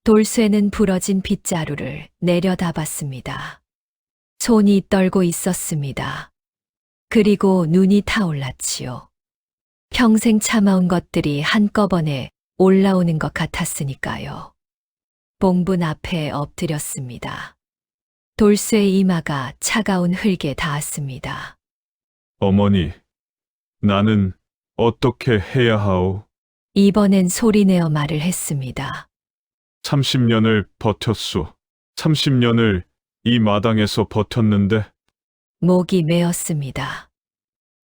돌쇠는 부러진 빗자루를 내려다봤습니다. 손이 떨고 있었습니다. 그리고 눈이 타올랐지요. 평생 참아온 것들이 한꺼번에 올라오는 것 같았으니까요. 봉분 앞에 엎드렸습니다. 돌쇠의 이마가 차가운 흙에 닿았습니다. 어머니, 나는 어떻게 해야 하오? 이번엔 소리내어 말을 했습니다. 30년을 버텼소. 30년을 이 마당에서 버텼는데 목이 메었습니다.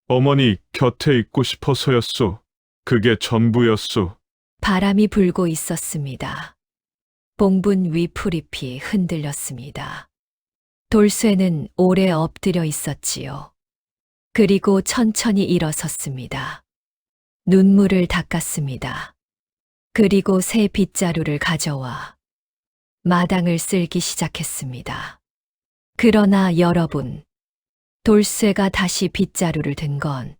어머니 곁에 있고 싶어서였소. 그게 전부였소. 바람이 불고 있었습니다. 봉분 위 풀잎이 흔들렸습니다. 돌쇠는 오래 엎드려 있었지요. 그리고 천천히 일어섰습니다. 눈물을 닦았습니다. 그리고 새 빗자루를 가져와 마당을 쓸기 시작했습니다. 그러나 여러분, 돌쇠가 다시 빗자루를 든 건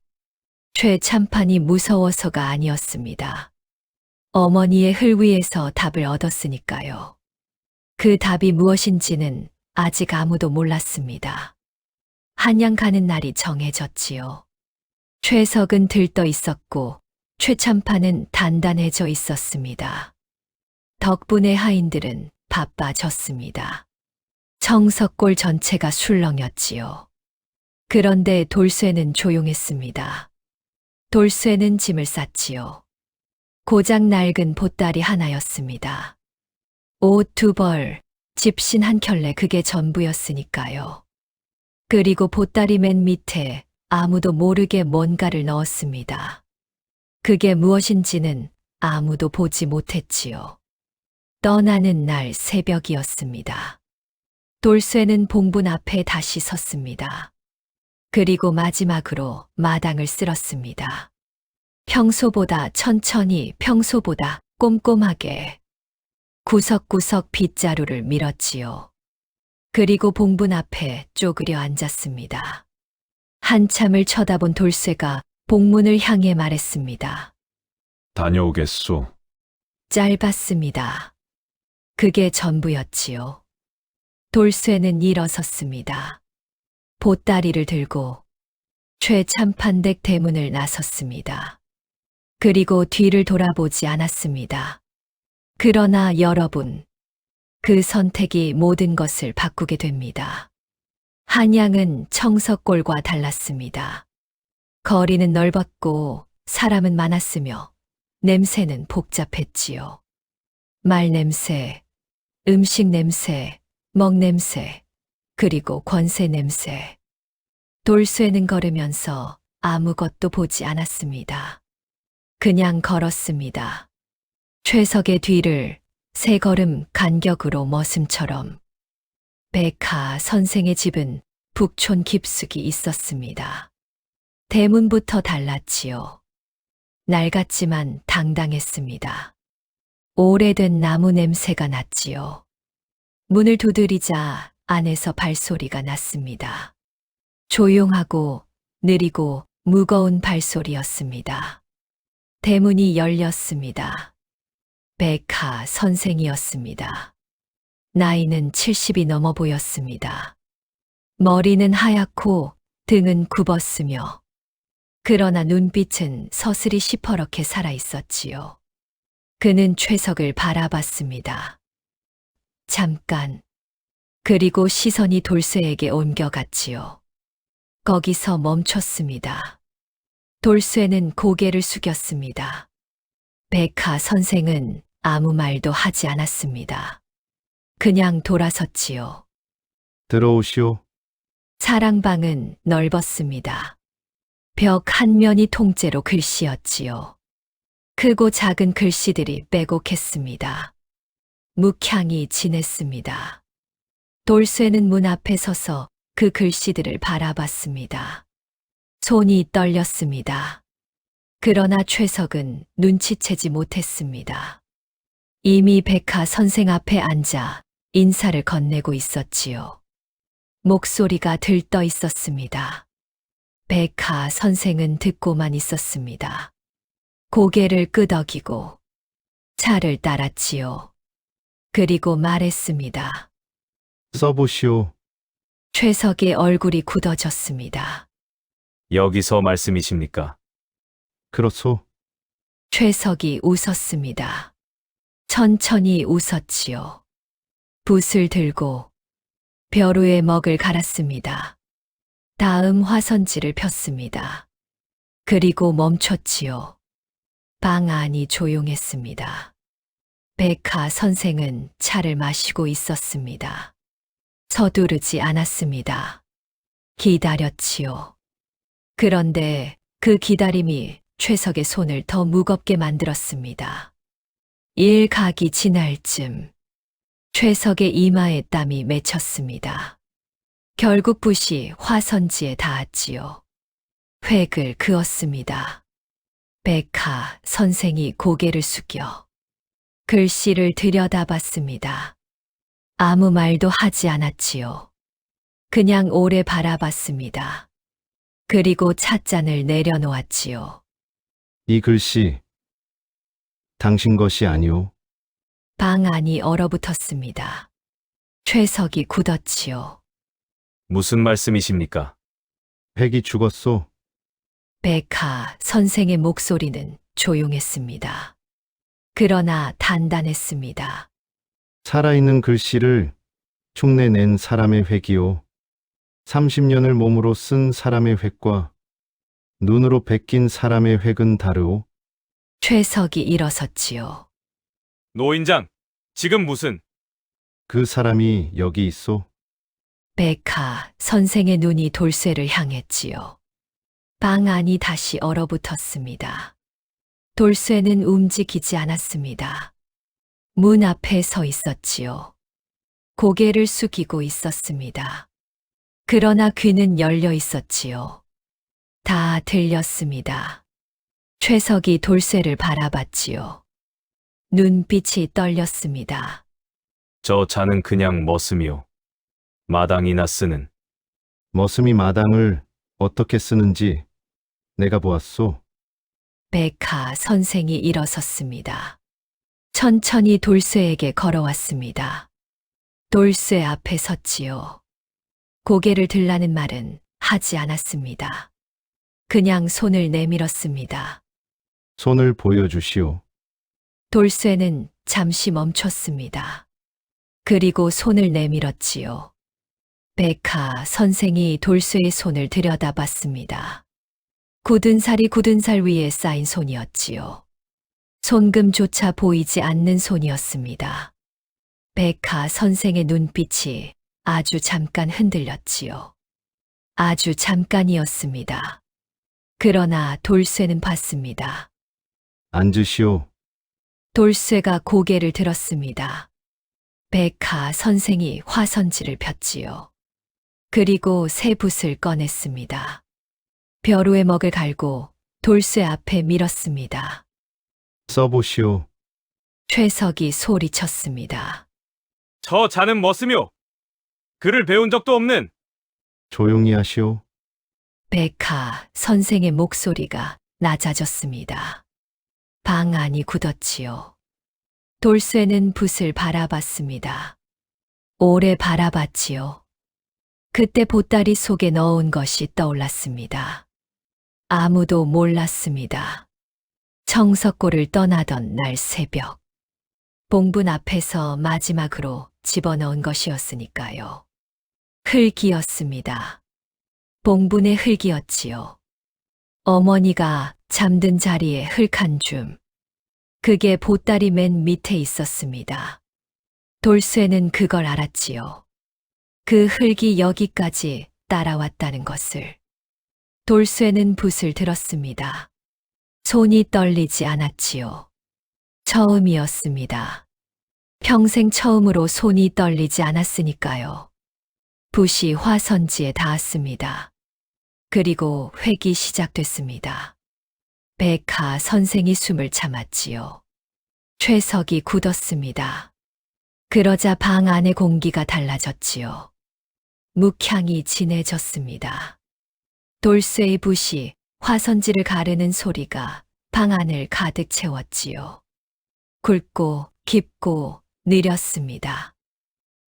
최참판이 무서워서가 아니었습니다. 어머니의 흘 위에서 답을 얻었으니까요. 그 답이 무엇인지는 아직 아무도 몰랐습니다. 한양 가는 날이 정해졌지요. 최석은 들떠 있었고 최참판은 단단해져 있었습니다. 덕분에 하인들은 바빠졌습니다. 청석골 전체가 술렁였지요. 그런데 돌쇠는 조용했습니다. 돌쇠는 짐을 쌌지요. 고작 낡은 보따리 하나였습니다. 옷 2벌, 집신 한 켤레 그게 전부였으니까요. 그리고 보따리 맨 밑에 아무도 모르게 뭔가를 넣었습니다. 그게 무엇인지는 아무도 보지 못했지요. 떠나는 날 새벽이었습니다. 돌쇠는 봉분 앞에 다시 섰습니다. 그리고 마지막으로 마당을 쓸었습니다. 평소보다 천천히, 평소보다 꼼꼼하게 구석구석 빗자루를 밀었지요. 그리고 봉분 앞에 쪼그려 앉았습니다. 한참을 쳐다본 돌쇠가 봉문을 향해 말했습니다. 다녀오겠소. 짧았습니다. 그게 전부였지요. 돌쇠는 일어섰습니다. 보따리를 들고 최참판댁 대문을 나섰습니다. 그리고 뒤를 돌아보지 않았습니다. 그러나 여러분, 그 선택이 모든 것을 바꾸게 됩니다. 한양은 청석골과 달랐습니다. 거리는 넓었고 사람은 많았으며 냄새는 복잡했지요. 말 냄새, 음식 냄새, 먹 냄새, 그리고 권세 냄새. 돌쇠는 걸으면서 아무것도 보지 않았습니다. 그냥 걸었습니다. 최석의 뒤를 세 걸음 간격으로 머슴처럼. 백하 선생의 집은 북촌 깊숙이 있었습니다. 대문부터 달랐지요. 낡았지만 당당했습니다. 오래된 나무 냄새가 났지요. 문을 두드리자 안에서 발소리가 났습니다. 조용하고 느리고 무거운 발소리였습니다. 대문이 열렸습니다. 백하 선생이었습니다. 나이는 70이 넘어 보였습니다. 머리는 하얗고 등은 굽었으며 그러나 눈빛은 서슬이 시퍼렇게 살아있었지요. 그는 최석을 바라봤습니다. 잠깐. 그리고 시선이 돌쇠에게 옮겨갔지요. 거기서 멈췄습니다. 돌쇠는 고개를 숙였습니다. 백하 선생은 아무 말도 하지 않았습니다. 그냥 돌아섰지요. 들어오시오. 사랑방은 넓었습니다. 벽 한 면이 통째로 글씨였지요. 크고 작은 글씨들이 빼곡했습니다. 묵향이 진했습니다. 돌쇠는 문 앞에 서서 그 글씨들을 바라봤습니다. 손이 떨렸습니다. 그러나 최석은 눈치채지 못했습니다. 이미 백하 선생 앞에 앉아 인사를 건네고 있었지요. 목소리가 들떠 있었습니다. 백하 선생은 듣고만 있었습니다. 고개를 끄덕이고 차를 따랐지요. 그리고 말했습니다. 써보시오. 최석의 얼굴이 굳어졌습니다. 여기서 말씀이십니까? 그렇소. 최석이 웃었습니다. 천천히 웃었지요. 붓을 들고 벼루에 먹을 갈았습니다. 다음 화선지를 폈습니다. 그리고 멈췄지요. 방 안이 조용했습니다. 백하 선생은 차를 마시고 있었습니다. 서두르지 않았습니다. 기다렸지요. 그런데 그 기다림이 최석의 손을 더 무겁게 만들었습니다. 일 가기 지날 쯤 최석의 이마에 땀이 맺혔습니다. 결국 붓이 화선지에 닿았지요. 획을 그었습니다. 백하 선생이 고개를 숙여 글씨를 들여다봤습니다. 아무 말도 하지 않았지요. 그냥 오래 바라봤습니다. 그리고 찻잔을 내려놓았지요. 이 글씨 당신 것이 아니오. 방 안이 얼어붙었습니다. 최석이 굳었지요. 무슨 말씀이십니까? 획이 죽었소. 백하 선생의 목소리는 조용했습니다. 그러나 단단했습니다. 살아있는 글씨를 흉내낸 사람의 획이오. 30년을 몸으로 쓴 사람의 획과 눈으로 베낀 사람의 획은 다르오. 최석이 일어섰지요. 노인장, 지금 무슨? 그 사람이 여기 있소. 백하 선생의 눈이 돌쇠를 향했지요. 방 안이 다시 얼어붙었습니다. 돌쇠는 움직이지 않았습니다. 문 앞에 서 있었지요. 고개를 숙이고 있었습니다. 그러나 귀는 열려 있었지요. 다 들렸습니다. 최석이 돌쇠를 바라봤지요. 눈빛이 떨렸습니다. 저 자는 그냥 머슴이요. 마당이나 쓰는. 머슴이 마당을 어떻게 쓰는지 내가 보았소. 백하 선생이 일어섰습니다. 천천히 돌쇠에게 걸어왔습니다. 돌쇠 앞에 섰지요. 고개를 들라는 말은 하지 않았습니다. 그냥 손을 내밀었습니다. 손을 보여주시오. 돌쇠는 잠시 멈췄습니다. 그리고 손을 내밀었지요. 백하 선생이 돌쇠의 손을 들여다봤습니다. 굳은 살이 굳은 살 위에 쌓인 손이었지요. 손금조차 보이지 않는 손이었습니다. 백하 선생의 눈빛이 아주 잠깐 흔들렸지요. 아주 잠깐이었습니다. 그러나 돌쇠는 봤습니다. 앉으시오. 돌쇠가 고개를 들었습니다. 백하 선생이 화선지를 폈지요. 그리고 새 붓을 꺼냈습니다. 벼루의 먹을 갈고 돌쇠 앞에 밀었습니다. 써보시오. 최석이 소리쳤습니다. 저 자는 머슴이요. 글을 배운 적도 없는. 조용히 하시오. 백하 선생의 목소리가 낮아졌습니다. 방 안이 굳었지요. 돌쇠는 붓을 바라봤습니다. 오래 바라봤지요. 그때 보따리 속에 넣은 것이 떠올랐습니다. 아무도 몰랐습니다. 청석골을 떠나던 날 새벽. 봉분 앞에서 마지막으로 집어넣은 것이었으니까요. 흙이었습니다. 봉분의 흙이었지요. 어머니가 잠든 자리에 흙 한 줌. 그게 보따리 맨 밑에 있었습니다. 돌쇠는 그걸 알았지요. 그 흙이 여기까지 따라왔다는 것을. 돌쇠는 붓을 들었습니다. 손이 떨리지 않았지요. 처음이었습니다. 평생 처음으로 손이 떨리지 않았으니까요. 붓이 화선지에 닿았습니다. 그리고 획이 시작됐습니다. 백하 선생이 숨을 참았지요. 최석이 굳었습니다. 그러자 방 안의 공기가 달라졌지요. 묵향이 진해졌습니다. 돌쇠의 붓이 화선지를 가르는 소리가 방 안을 가득 채웠지요. 굵고 깊고 느렸습니다.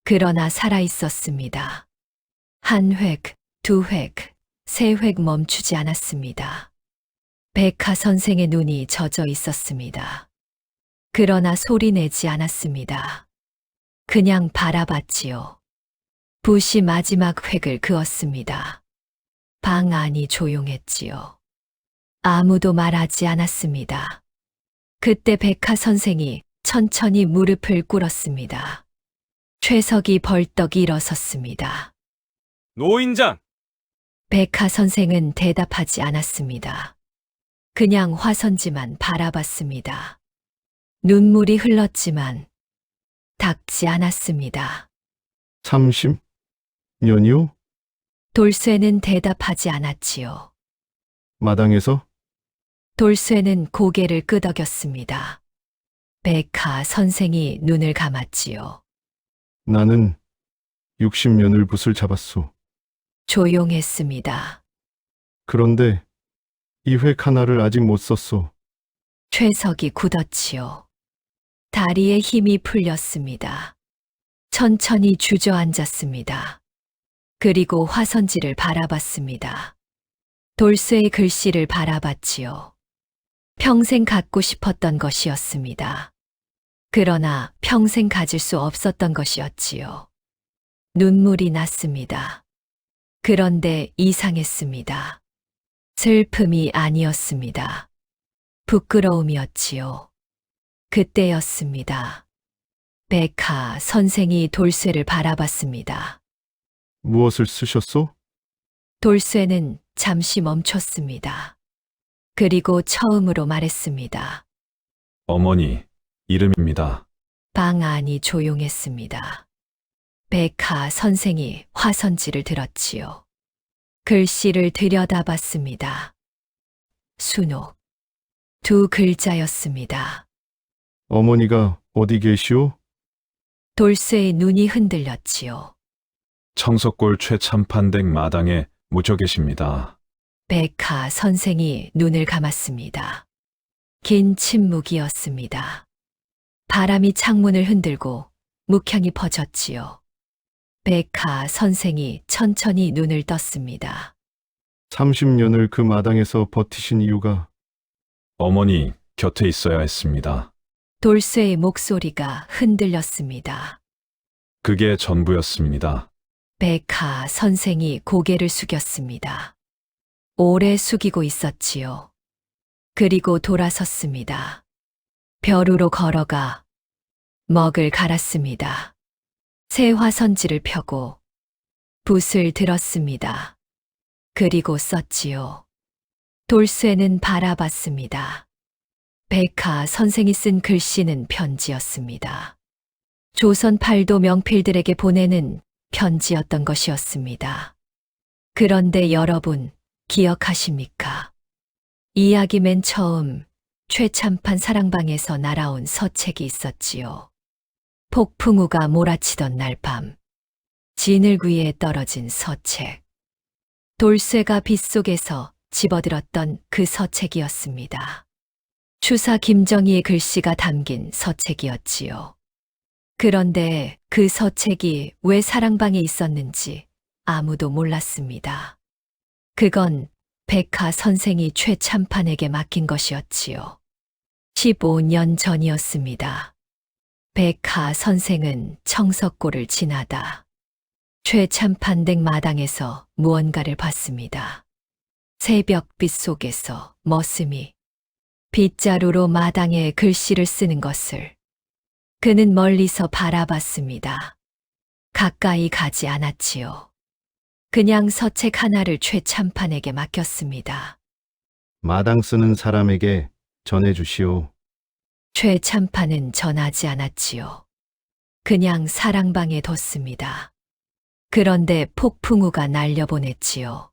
그러나 살아있었습니다. 한 획, 두 획, 세 획 멈추지 않았습니다. 백하 선생의 눈이 젖어 있었습니다. 그러나 소리내지 않았습니다. 그냥 바라봤지요. 붓이 마지막 획을 그었습니다. 방 안이 조용했지요. 아무도 말하지 않았습니다. 그때 백하 선생이 천천히 무릎을 꿇었습니다. 최석이 벌떡 일어섰습니다. 노인장! 백하 선생은 대답하지 않았습니다. 그냥 화선지만 바라봤습니다. 눈물이 흘렀지만 닦지 않았습니다. 30년이요? 돌쇠는 대답하지 않았지요. 마당에서? 돌쇠는 고개를 끄덕였습니다. 백하 선생이 눈을 감았지요. 나는 60년을 붓을 잡았소. 조용했습니다. 그런데 이 획 하나를 아직 못 썼소. 최석이 굳었지요. 다리에 힘이 풀렸습니다. 천천히 주저앉았습니다. 그리고 화선지를 바라봤습니다. 돌쇠의 글씨를 바라봤지요. 평생 갖고 싶었던 것이었습니다. 그러나 평생 가질 수 없었던 것이었지요. 눈물이 났습니다. 그런데 이상했습니다. 슬픔이 아니었습니다. 부끄러움이었지요. 그때였습니다. 백하 선생이 돌쇠를 바라봤습니다. 무엇을 쓰셨소? 돌쇠는 잠시 멈췄습니다. 그리고 처음으로 말했습니다. 어머니, 이름입니다. 방 안이 조용했습니다. 백하 선생이 화선지를 들었지요. 글씨를 들여다봤습니다. 순옥. 두 글자였습니다. 어머니가 어디 계시오? 돌쇠의 눈이 흔들렸지요. 청석골 최참판댁 마당에 묻혀 계십니다. 백하 선생이 눈을 감았습니다. 긴 침묵이었습니다. 바람이 창문을 흔들고 묵향이 퍼졌지요. 백하 선생이 천천히 눈을 떴습니다. 30년을 그 마당에서 버티신 이유가 어머니 곁에 있어야 했습니다. 돌쇠의 목소리가 흔들렸습니다. 그게 전부였습니다. 백하 선생이 고개를 숙였습니다. 오래 숙이고 있었지요. 그리고 돌아섰습니다. 벼루로 걸어가 먹을 갈았습니다. 새 화선지를 펴고 붓을 들었습니다. 그리고 썼지요. 돌쇠는 바라봤습니다. 백하 선생이 쓴 글씨는 편지였습니다. 조선 팔도 명필들에게 보내는 편지였던 것이었습니다. 그런데 여러분 기억하십니까? 이야기 맨 처음 최참판 사랑방에서 날아온 서책이 있었지요. 폭풍우가 몰아치던 날 밤, 진흙 위에 떨어진 서책. 돌쇠가 빗속에서 집어들었던 그 서책이었습니다. 추사 김정희의 글씨가 담긴 서책이었지요. 그런데 그 서책이 왜 사랑방에 있었는지 아무도 몰랐습니다. 그건 백하 선생이 최참판에게 맡긴 것이었지요. 15년 전이었습니다. 백하 선생은 청석골을 지나다 최참판댁 마당에서 무언가를 봤습니다. 새벽빛 속에서 머슴이 빗자루로 마당에 글씨를 쓰는 것을 그는 멀리서 바라봤습니다. 가까이 가지 않았지요. 그냥 서책 하나를 최참판에게 맡겼습니다. 마당 쓰는 사람에게 전해주시오. 최참판은 전하지 않았지요. 그냥 사랑방에 뒀습니다. 그런데 폭풍우가 날려보냈지요.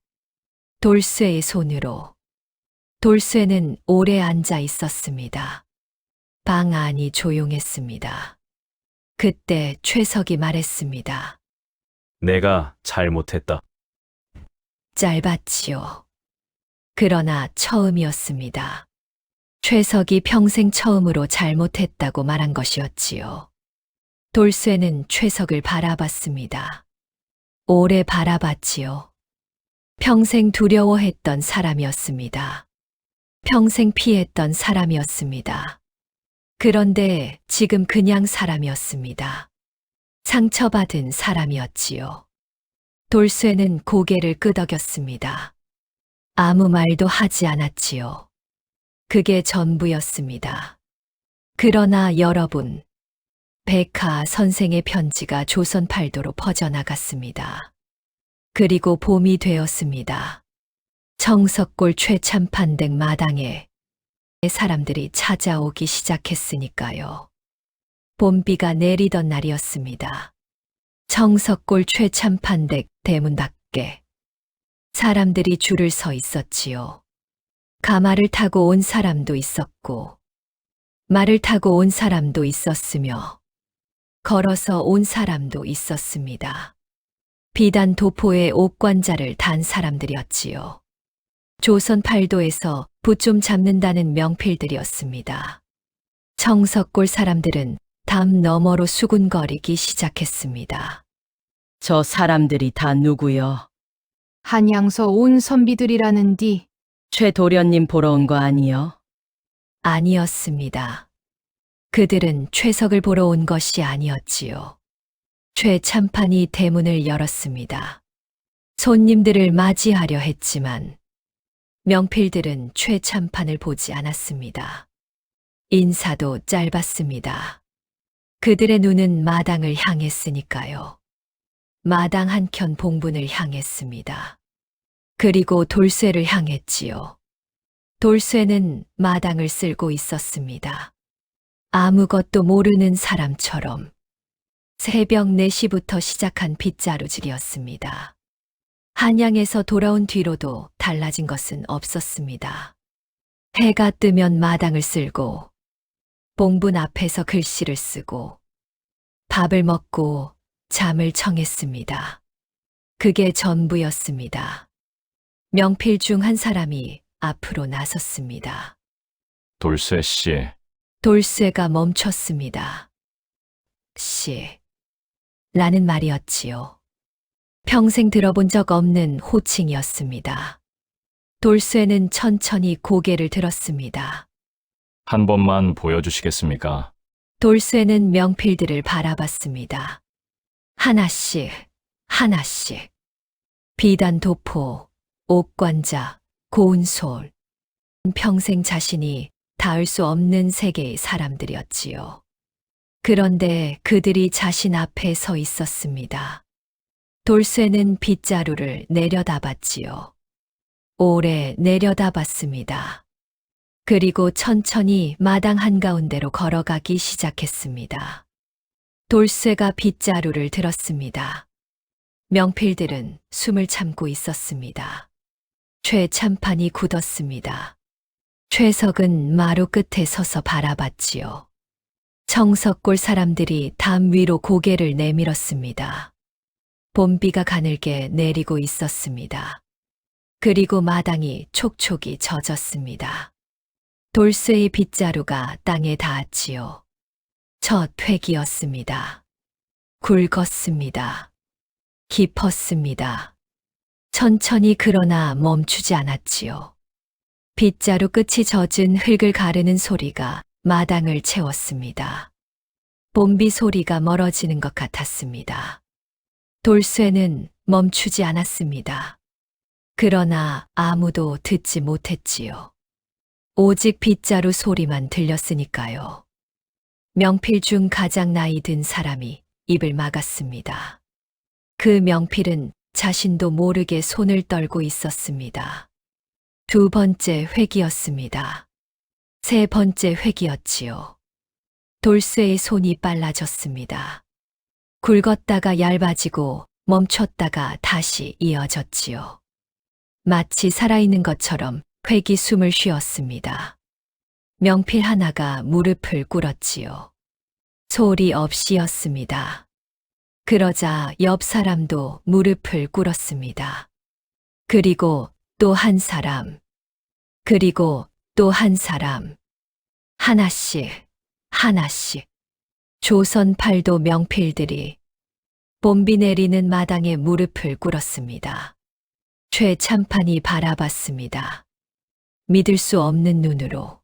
돌쇠의 손으로. 돌쇠는 오래 앉아 있었습니다. 방 안이 조용했습니다. 그때 최석이 말했습니다. 내가 잘못했다. 짧았지요. 그러나 처음이었습니다. 최석이 평생 처음으로 잘못했다고 말한 것이었지요. 돌쇠는 최석을 바라봤습니다. 오래 바라봤지요. 평생 두려워했던 사람이었습니다. 평생 피했던 사람이었습니다. 그런데 지금 그냥 사람이었습니다. 상처받은 사람이었지요. 돌쇠는 고개를 끄덕였습니다. 아무 말도 하지 않았지요. 그게 전부였습니다. 그러나 여러분, 백하 선생의 편지가 조선 팔도로 퍼져나갔습니다. 그리고 봄이 되었습니다. 청석골 최참판댁 마당에 사람들이 찾아오기 시작했으니까요. 봄비가 내리던 날이었습니다. 청석골 최참판댁 대문 밖에 사람들이 줄을 서 있었지요. 가마를 타고 온 사람도 있었고, 말을 타고 온 사람도 있었으며, 걸어서 온 사람도 있었습니다. 비단 도포에 옥관자를 단 사람들이었지요. 조선 팔도에서 붓 좀 잡는다는 명필들이었습니다. 청석골 사람들은 담 너머로 수군거리기 시작했습니다. 저 사람들이 다 누구요? 한양서 온 선비들이라는디 최도련님 보러 온 거 아니요? 아니었습니다. 그들은 최석을 보러 온 것이 아니었지요. 최참판이 대문을 열었습니다. 손님들을 맞이하려 했지만 명필들은 최참판을 보지 않았습니다. 인사도 짧았습니다. 그들의 눈은 마당을 향했으니까요. 마당 한켠 봉분을 향했습니다. 그리고 돌쇠를 향했지요. 돌쇠는 마당을 쓸고 있었습니다. 아무것도 모르는 사람처럼 새벽 4시부터 시작한 빗자루질이었습니다. 한양에서 돌아온 뒤로도 달라진 것은 없었습니다. 해가 뜨면 마당을 쓸고 봉분 앞에서 글씨를 쓰고 밥을 먹고 잠을 청했습니다. 그게 전부였습니다. 명필 중 한 사람이 앞으로 나섰습니다. 돌쇠 씨, 돌쇠가 멈췄습니다. 라는 말이었지요. 평생 들어본 적 없는 호칭이었습니다. 돌쇠는 천천히 고개를 들었습니다. 한 번만 보여주시겠습니까? 돌쇠는 명필들을 바라봤습니다. 하나씩, 하나씩. 비단 도포, 옥관자, 고운 솔. 평생 자신이 닿을 수 없는 세계의 사람들이었지요. 그런데 그들이 자신 앞에 서 있었습니다. 돌쇠는 빗자루를 내려다봤지요. 오래 내려다봤습니다. 그리고 천천히 마당 한가운데로 걸어가기 시작했습니다. 돌쇠가 빗자루를 들었습니다. 명필들은 숨을 참고 있었습니다. 최참판이 굳었습니다. 최석은 마루 끝에 서서 바라봤지요. 청석골 사람들이 담 위로 고개를 내밀었습니다. 봄비가 가늘게 내리고 있었습니다. 그리고 마당이 촉촉이 젖었습니다. 돌쇠의 빗자루가 땅에 닿았지요. 첫 획이었습니다. 굵었습니다. 깊었습니다. 천천히 그러나 멈추지 않았지요. 빗자루 끝이 젖은 흙을 가르는 소리가 마당을 채웠습니다. 봄비 소리가 멀어지는 것 같았습니다. 돌쇠는 멈추지 않았습니다. 그러나 아무도 듣지 못했지요. 오직 빗자루 소리만 들렸으니까요. 명필 중 가장 나이 든 사람이 입을 막았습니다. 그 명필은 자신도 모르게 손을 떨고 있었습니다. 두 번째 획이었습니다. 세 번째 획이었지요. 돌쇠의 손이 빨라졌습니다. 굵었다가 얇아지고 멈췄다가 다시 이어졌지요. 마치 살아있는 것처럼 획이 숨을 쉬었습니다. 명필 하나가 무릎을 꿇었지요. 소리 없이였습니다. 그러자 옆 사람도 무릎을 꿇었습니다. 그리고 또 한 사람, 그리고 또 한 사람, 하나씩, 하나씩. 조선 팔도 명필들이 봄비 내리는 마당에 무릎을 꿇었습니다. 최참판이 바라봤습니다. 믿을 수 없는 눈으로.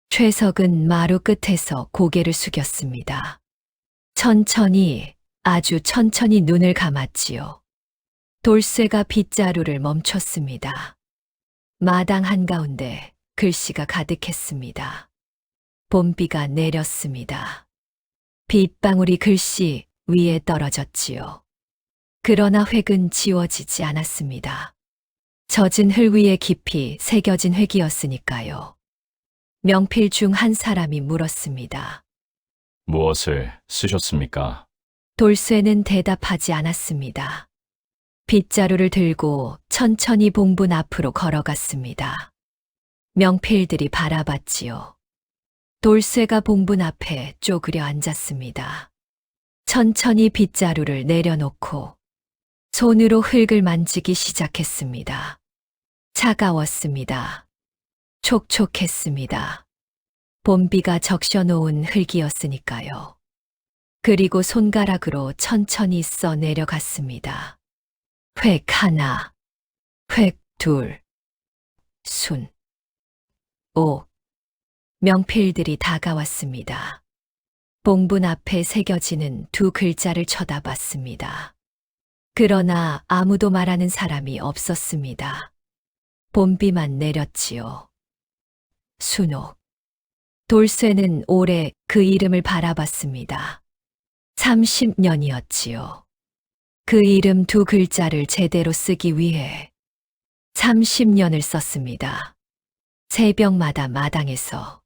최석은 마루 끝에서 고개를 숙였습니다. 천천히, 아주 천천히 눈을 감았지요. 돌쇠가 빗자루를 멈췄습니다. 마당 한가운데 글씨가 가득했습니다. 봄비가 내렸습니다. 빗방울이 글씨 위에 떨어졌지요. 그러나 획은 지워지지 않았습니다. 젖은 흙 위에 깊이 새겨진 획이었으니까요. 명필 중 한 사람이 물었습니다. 무엇을 쓰셨습니까? 돌쇠는 대답하지 않았습니다. 빗자루를 들고 천천히 봉분 앞으로 걸어갔습니다. 명필들이 바라봤지요. 돌쇠가 봉분 앞에 쪼그려 앉았습니다. 천천히 빗자루를 내려놓고 손으로 흙을 만지기 시작했습니다. 차가웠습니다. 촉촉했습니다. 봄비가 적셔놓은 흙이었으니까요. 그리고 손가락으로 천천히 써 내려갔습니다. 획 하나, 획 둘, 순, 오. 명필들이 다가왔습니다. 봉분 앞에 새겨지는 두 글자를 쳐다봤습니다. 그러나 아무도 말하는 사람이 없었습니다. 봄비만 내렸지요. 순옥. 돌쇠는 오래 그 이름을 바라봤습니다. 30년이었지요. 그 이름 두 글자를 제대로 쓰기 위해 30년을 썼습니다. 새벽마다 마당에서,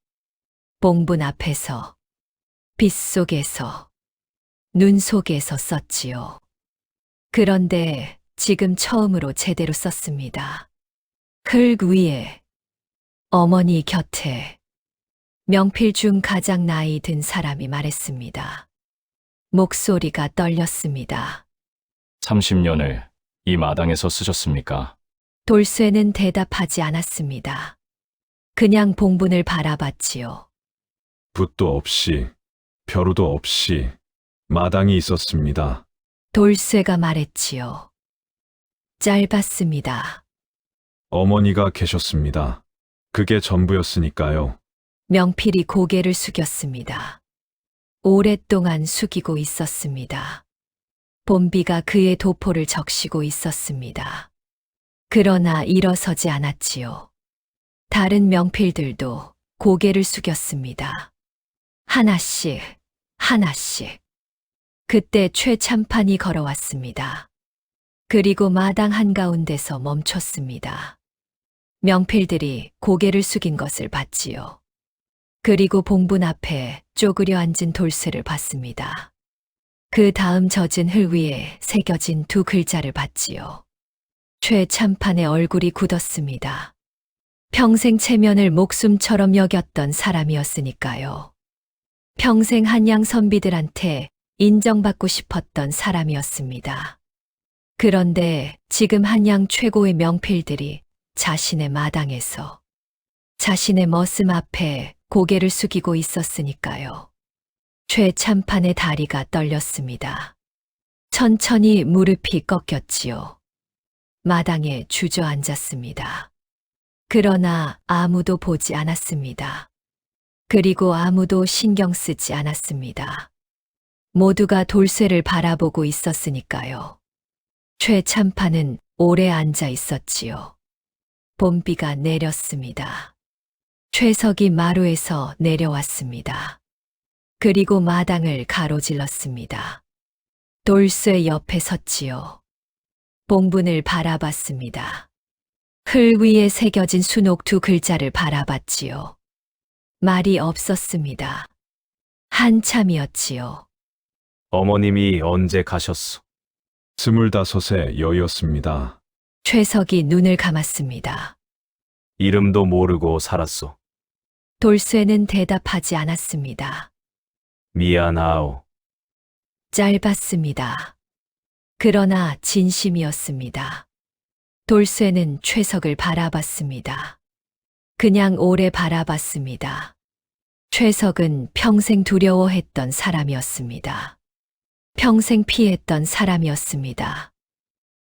봉분 앞에서, 빛 속에서, 눈 속에서 썼지요. 그런데 지금 처음으로 제대로 썼습니다. 흙 위에, 어머니 곁에, 명필 중 가장 나이 든 사람이 말했습니다. 목소리가 떨렸습니다. 30년을 이 마당에서 쓰셨습니까? 돌쇠는 대답하지 않았습니다. 그냥 봉분을 바라봤지요. 붓도 없이, 벼루도 없이 마당이 있었습니다. 돌쇠가 말했지요. 짧았습니다. 어머니가 계셨습니다. 그게 전부였으니까요. 명필이 고개를 숙였습니다. 오랫동안 숙이고 있었습니다. 봄비가 그의 도포를 적시고 있었습니다. 그러나 일어서지 않았지요. 다른 명필들도 고개를 숙였습니다. 하나씩, 하나씩. 그때 최참판이 걸어왔습니다. 그리고 마당 한가운데서 멈췄습니다. 명필들이 고개를 숙인 것을 봤지요. 그리고 봉분 앞에 쪼그려 앉은 돌쇠를 봤습니다. 그 다음 젖은 흙 위에 새겨진 두 글자를 봤지요. 최참판의 얼굴이 굳었습니다. 평생 체면을 목숨처럼 여겼던 사람이었으니까요. 평생 한양 선비들한테 인정받고 싶었던 사람이었습니다. 그런데 지금 한양 최고의 명필들이 자신의 마당에서 자신의 머슴 앞에 고개를 숙이고 있었으니까요. 최참판의 다리가 떨렸습니다. 천천히 무릎이 꺾였지요. 마당에 주저앉았습니다. 그러나 아무도 보지 않았습니다. 그리고 아무도 신경 쓰지 않았습니다. 모두가 돌쇠를 바라보고 있었으니까요. 최참판은 오래 앉아 있었지요. 봄비가 내렸습니다. 최석이 마루에서 내려왔습니다. 그리고 마당을 가로질렀습니다. 돌쇠 옆에 섰지요. 봉분을 바라봤습니다. 흙 위에 새겨진 순옥 두 글자를 바라봤지요. 말이 없었습니다. 한참이었지요. 어머님이 언제 가셨소? 25의 여였습니다. 최석이 눈을 감았습니다. 이름도 모르고 살았소. 돌쇠는 대답하지 않았습니다. 미안하오. 짧았습니다. 그러나 진심이었습니다. 돌쇠는 최석을 바라봤습니다. 그냥 오래 바라봤습니다. 최석은 평생 두려워했던 사람이었습니다. 평생 피했던 사람이었습니다.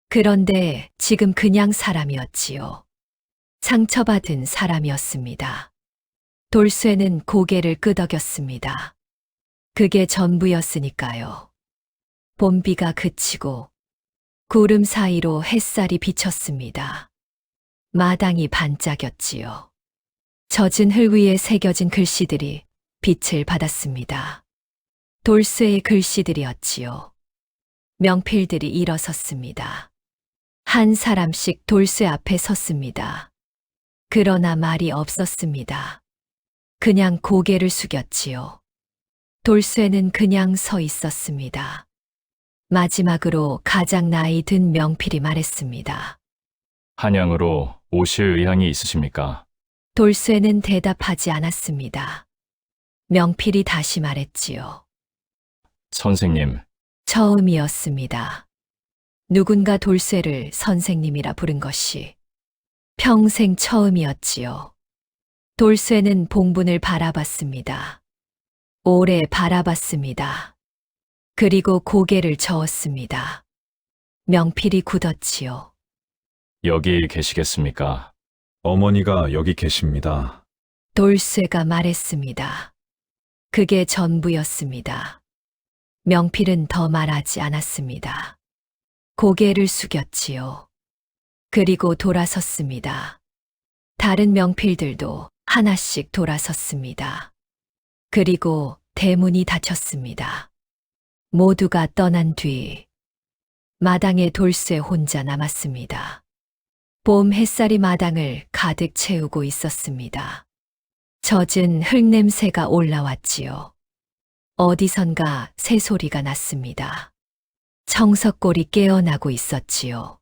그런데 지금 그냥 사람이었지요. 상처받은 사람이었습니다. 돌쇠는 고개를 끄덕였습니다. 그게 전부였으니까요. 봄비가 그치고 구름 사이로 햇살이 비쳤습니다. 마당이 반짝였지요. 젖은 흙 위에 새겨진 글씨들이 빛을 받았습니다. 돌쇠의 글씨들이었지요. 명필들이 일어섰습니다. 한 사람씩 돌쇠 앞에 섰습니다. 그러나 말이 없었습니다. 그냥 고개를 숙였지요. 돌쇠는 그냥 서 있었습니다. 마지막으로 가장 나이 든 명필이 말했습니다. 한양으로 오실 의향이 있으십니까? 돌쇠는 대답하지 않았습니다. 명필이 다시 말했지요. 선생님, 처음이었습니다. 누군가 돌쇠를 선생님이라 부른 것이 평생 처음이었지요. 돌쇠는 봉분을 바라봤습니다. 오래 바라봤습니다. 그리고 고개를 저었습니다. 명필이 굳었지요. 여기 계시겠습니까? 어머니가 여기 계십니다. 돌쇠가 말했습니다. 그게 전부였습니다. 명필은 더 말하지 않았습니다. 고개를 숙였지요. 그리고 돌아섰습니다. 다른 명필들도 하나씩 돌아섰습니다. 그리고 대문이 닫혔습니다. 모두가 떠난 뒤 마당에 돌쇠 혼자 남았습니다. 봄 햇살이 마당을 가득 채우고 있었습니다. 젖은 흙냄새가 올라왔지요. 어디선가 새소리가 났습니다. 청석골이 깨어나고 있었지요.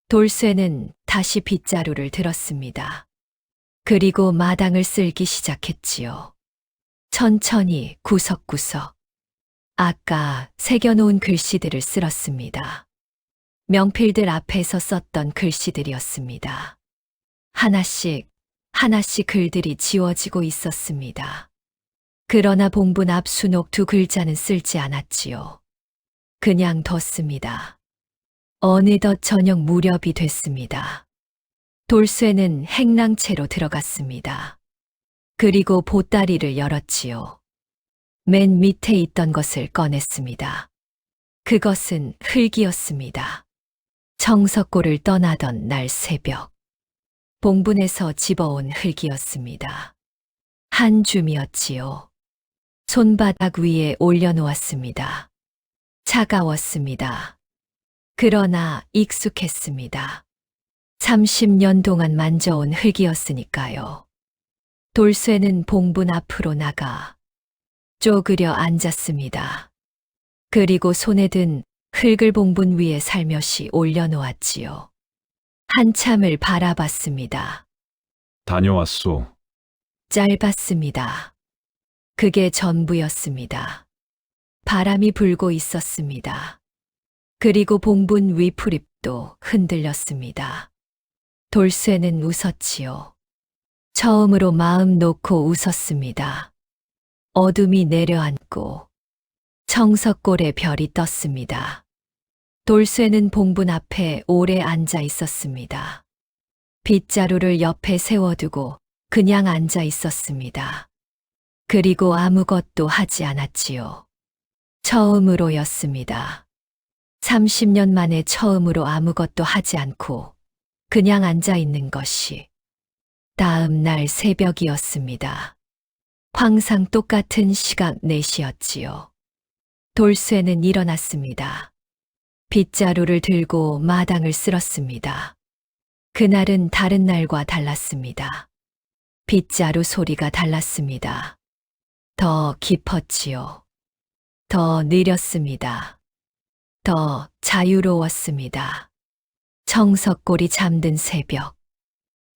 돌쇠는 다시 빗자루를 들었습니다. 그리고 마당을 쓸기 시작했지요. 천천히 구석구석. 아까 새겨놓은 글씨들을 쓸었습니다. 명필들 앞에서 썼던 글씨들이었습니다. 하나씩 글들이 지워지고 있었습니다. 그러나 봉분 앞 순옥 2글자는 쓸지 않았지요. 그냥 뒀습니다. 어느덧 저녁 무렵이 됐습니다. 돌쇠는 행랑채로 들어갔습니다. 그리고 보따리를 열었지요. 맨 밑에 있던 것을 꺼냈습니다. 그것은 흙이었습니다. 청석골을 떠나던 날 새벽, 봉분에서 집어온 흙이었습니다. 한 줌이었지요. 손바닥 위에 올려놓았습니다. 차가웠습니다. 그러나 익숙했습니다. 30년 동안 만져온 흙이었으니까요. 돌쇠는 봉분 앞으로 나가 쪼그려 앉았습니다. 그리고 손에 든 흙을 봉분 위에 살며시 올려놓았지요. 한참을 바라봤습니다. 다녀왔소. 짧았습니다. 그게 전부였습니다. 바람이 불고 있었습니다. 그리고 봉분 위 풀잎도 흔들렸습니다. 돌쇠는 웃었지요. 처음으로 마음 놓고 웃었습니다. 어둠이 내려앉고 청석골에 별이 떴습니다. 돌쇠는 봉분 앞에 오래 앉아 있었습니다. 빗자루를 옆에 세워두고 그냥 앉아 있었습니다. 그리고 아무것도 하지 않았지요. 처음으로였습니다. 30년 만에 처음으로 아무것도 하지 않고 그냥 앉아 있는 것이. 다음 날 새벽이었습니다. 항상 똑같은 시각 4시였지요. 돌쇠는 일어났습니다. 빗자루를 들고 마당을 쓸었습니다. 그날은 다른 날과 달랐습니다. 빗자루 소리가 달랐습니다. 더 깊었지요. 더 느렸습니다. 더 자유로웠습니다. 청석골이 잠든 새벽,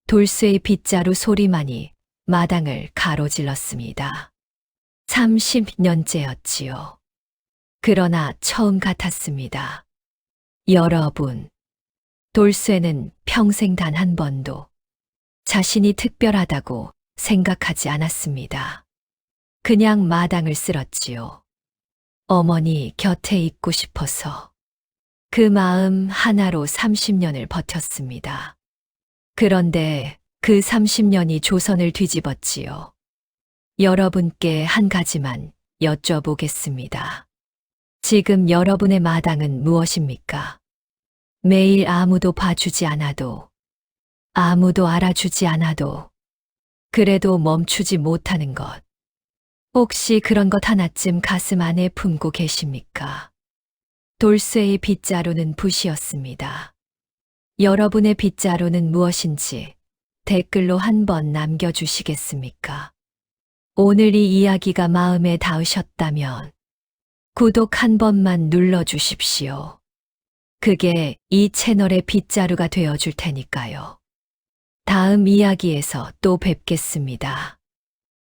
돌쇠의 빗자루 소리만이 마당을 가로질렀습니다. 30년째였지요. 그러나 처음 같았습니다. 여러분, 돌쇠는 평생 단 한 번도 자신이 특별하다고 생각하지 않았습니다. 그냥 마당을 쓸었지요. 어머니 곁에 있고 싶어서. 그 마음 하나로 30년을 버텼습니다. 그런데 그 30년이 조선을 뒤집었지요. 여러분께 한 가지만 여쭤보겠습니다. 지금 여러분의 마당은 무엇입니까? 매일 아무도 봐주지 않아도, 아무도 알아주지 않아도, 그래도 멈추지 못하는 것. 혹시 그런 것 하나쯤 가슴 안에 품고 계십니까? 돌쇠의 빗자루는 붓이었습니다. 여러분의 빗자루는 무엇인지 댓글로 한번 남겨주시겠습니까? 오늘 이 이야기가 마음에 닿으셨다면 구독 한 번만 눌러주십시오. 그게 이 채널의 빗자루가 되어줄 테니까요. 다음 이야기에서 또 뵙겠습니다.